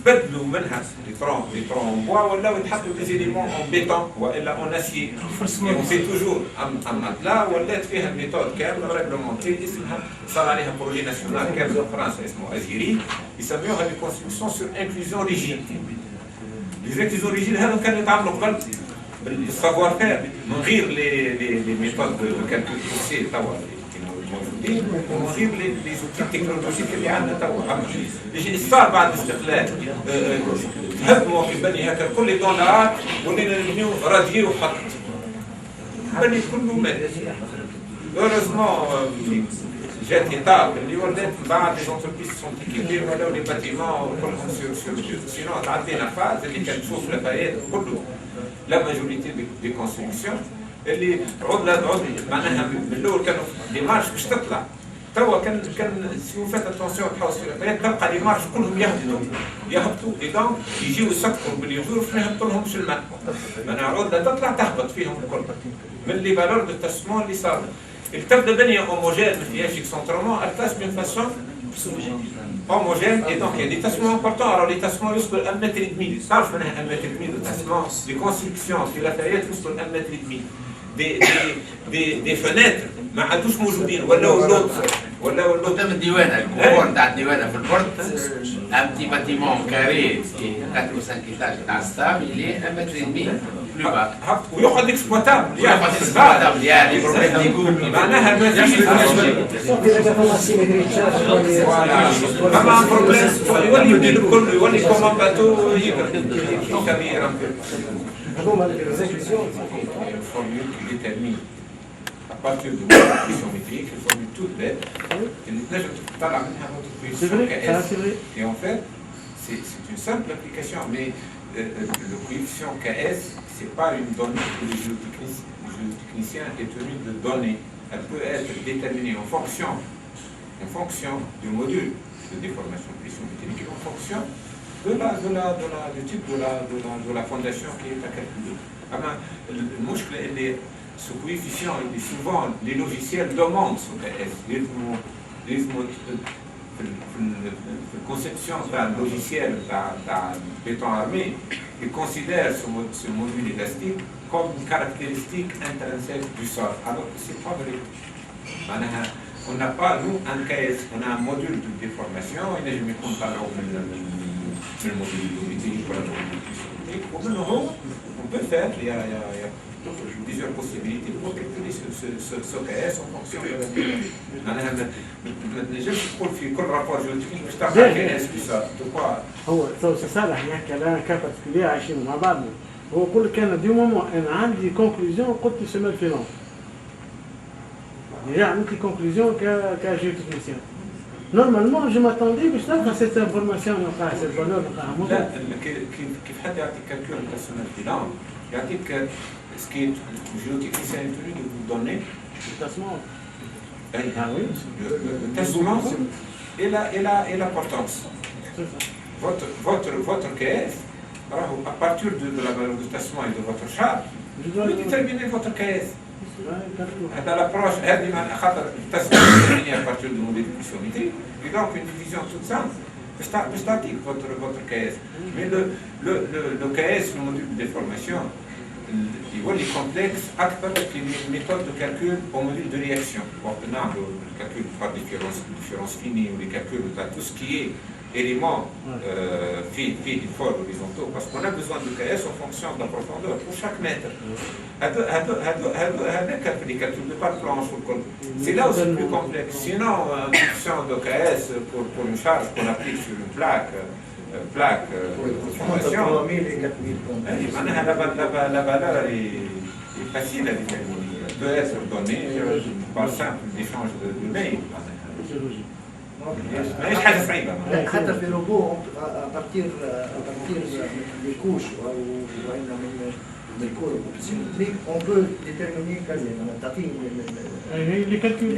تبدلوا منها لي ترون بوا ولاو يتحطوا دي زيليمون اون بيتون والا اون اسيي. اون سي توجور ان ماتلا ولات فيها ميثود كامله ريغلومونتي اسمها صار عليها بروجي ناسيونال كامل في فرنسا اسمه ازيري يسميوها لي كونستركسيون سور انكلوزيون ريجيد. لي زانكلوزيون ريجيد هذو كانوا يتعاملوا قبل بالسافوار فير من غير لي ميثود دو كالكول بوسي توا موجودين ومن غير لي زوتي تكنولوجيك اللي عندنا توا. يجي صار بعد الاستقلال تهدموا كيبني هكا كل دولارات ولينا نبنيو راديو وحط بني كله مات. هوريزمون جات ايطاب اللي ولات من بعد لي زونتربريز سون تيكيبي ولاو لي باتيمون كلهم سينو تعدينا فاز اللي كان تشوف لافايات كله لا ماجوريتي دي كونستركسيون اللي عدنا معناها من الاول كانوا دي مارش باش تطلع. توا كان سي فات اتونسيون تحوس في لافايات تلقى لي مارش كلهم يهبطوا اي دونك يجيو يسكروا باليوزور ما يهبطوا لهمش الماء. معناها عدنا تطلع تهبط فيهم الكل من لي فالور دو تاسمون اللي صار. تبدا بنيه هوموجين ما فيهاش اكسونترومون التاس بين فاسون homogène et donc il y a des tassements importants. Alors les tassements jusqu'à 1,5 m. Ça, je connais 1,5 m de tassements de construction qui Lafayette jusqu'à 1,5 m. Des fenêtres ما عادوش موجودين ولاو قدام الديوانه الكوبون تاع الديوانه في البورت ان بتي باتيمون كاري 4 و 5 ايطاج تاع ستام اللي 1,5 متر بلو با ويقعد اكسبلوتابل يعني بروبليم ديكو معناها ما فيش فما بروبليم يولي يدير الكل يولي كومان باتو يقدر كبير هذوما formule qui détermine à partir de l'équation métrique, une formule toute bête, et en fait, c'est une simple application, mais le coefficient KS, ce n'est pas une donnée que le géotechnicien est tenu de donner. Elle peut être déterminée en fonction du module de déformation de pression mécanique et en fonction du type de la fondation qui est à calculer. المشكلة اللي ce coefficient اللي souvent les logiciels demandent ce KS. في الconception d'un logiciel d'un béton armé, ils considèrent ce module élastique comme une caractéristique intrinsèque du sol, alors que ce n'est pas vrai. On n'a pas, nous, un KS, on a un module de déformation, il n'est jamais comparé au module de métrique, on peut faire, il y a plusieurs possibilités pour calculer ce KS en fonction de la dynamique. ما تنجمش تقول في كل رابور جيوتكنيك باش تعمل KS بصح هو سي صالح يحكي على كا بارتيكولير عايشين مع بعضنا. هو كل كان دي مومون انا عندي كونكلوزيون قلت سيمال فينون ديجا عملت لي كونكلوزيون كجيوتكنيسيان. نورمالمون جو ماتوندي باش نلقى سيت انفورماسيون نلقاها سيت فالور نلقاها. لا كيف حد يعطيك كالكول تاع سيمال فينون يعطيك سكي الجيوتكنيسيان يتولي دو دوني التاسمون. Ah oui, le testament et la portance. Votre KS, à partir de la valeur de testament et de votre charge, vous déterminez votre KS. هذا l'approche هذه معناها خاطر التسمية déterminé à partir du modèle de conformité et donc une division toute simple باش تعطيك votre KS. Mais le KS, le module de déformation, يولي كومبلكس اكثر في ميثود دو كالكول او موديل دو رياكسيون وقت نعملوا الكالكول تاع ديفيرونس فيني ولي كالكول تاع تو سكي éléments في دي فور horizontaux parce qu'on a besoin de KS en fonction de la profondeur pour chaque mètre. هذاك في les calculs de par planche والكل. C'est là où c'est plus complexe. Sinon, une fonction de KS pour une charge qu'on applique sur une plaque de formation, la valeur est facile à déterminer. Elle peut être donnée par simple échange de mails. ماهيش حاجه صعيبه. حتى في روبو ابارتير لي كوش وعندنا من الكور on peut déterminer كذا تعطيه les calculs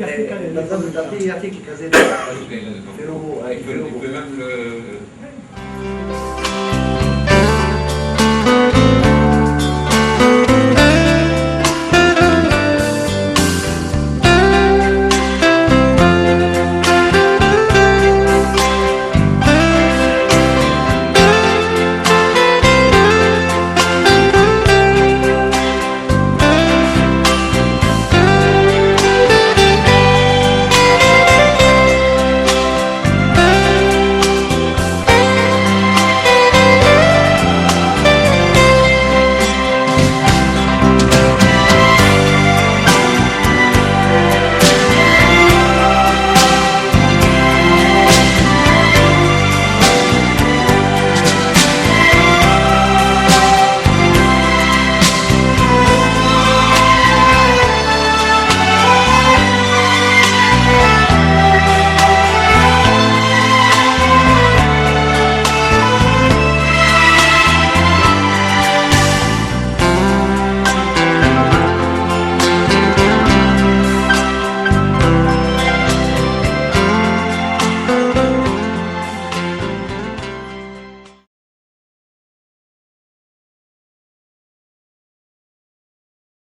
يعطيك كذا في روبو.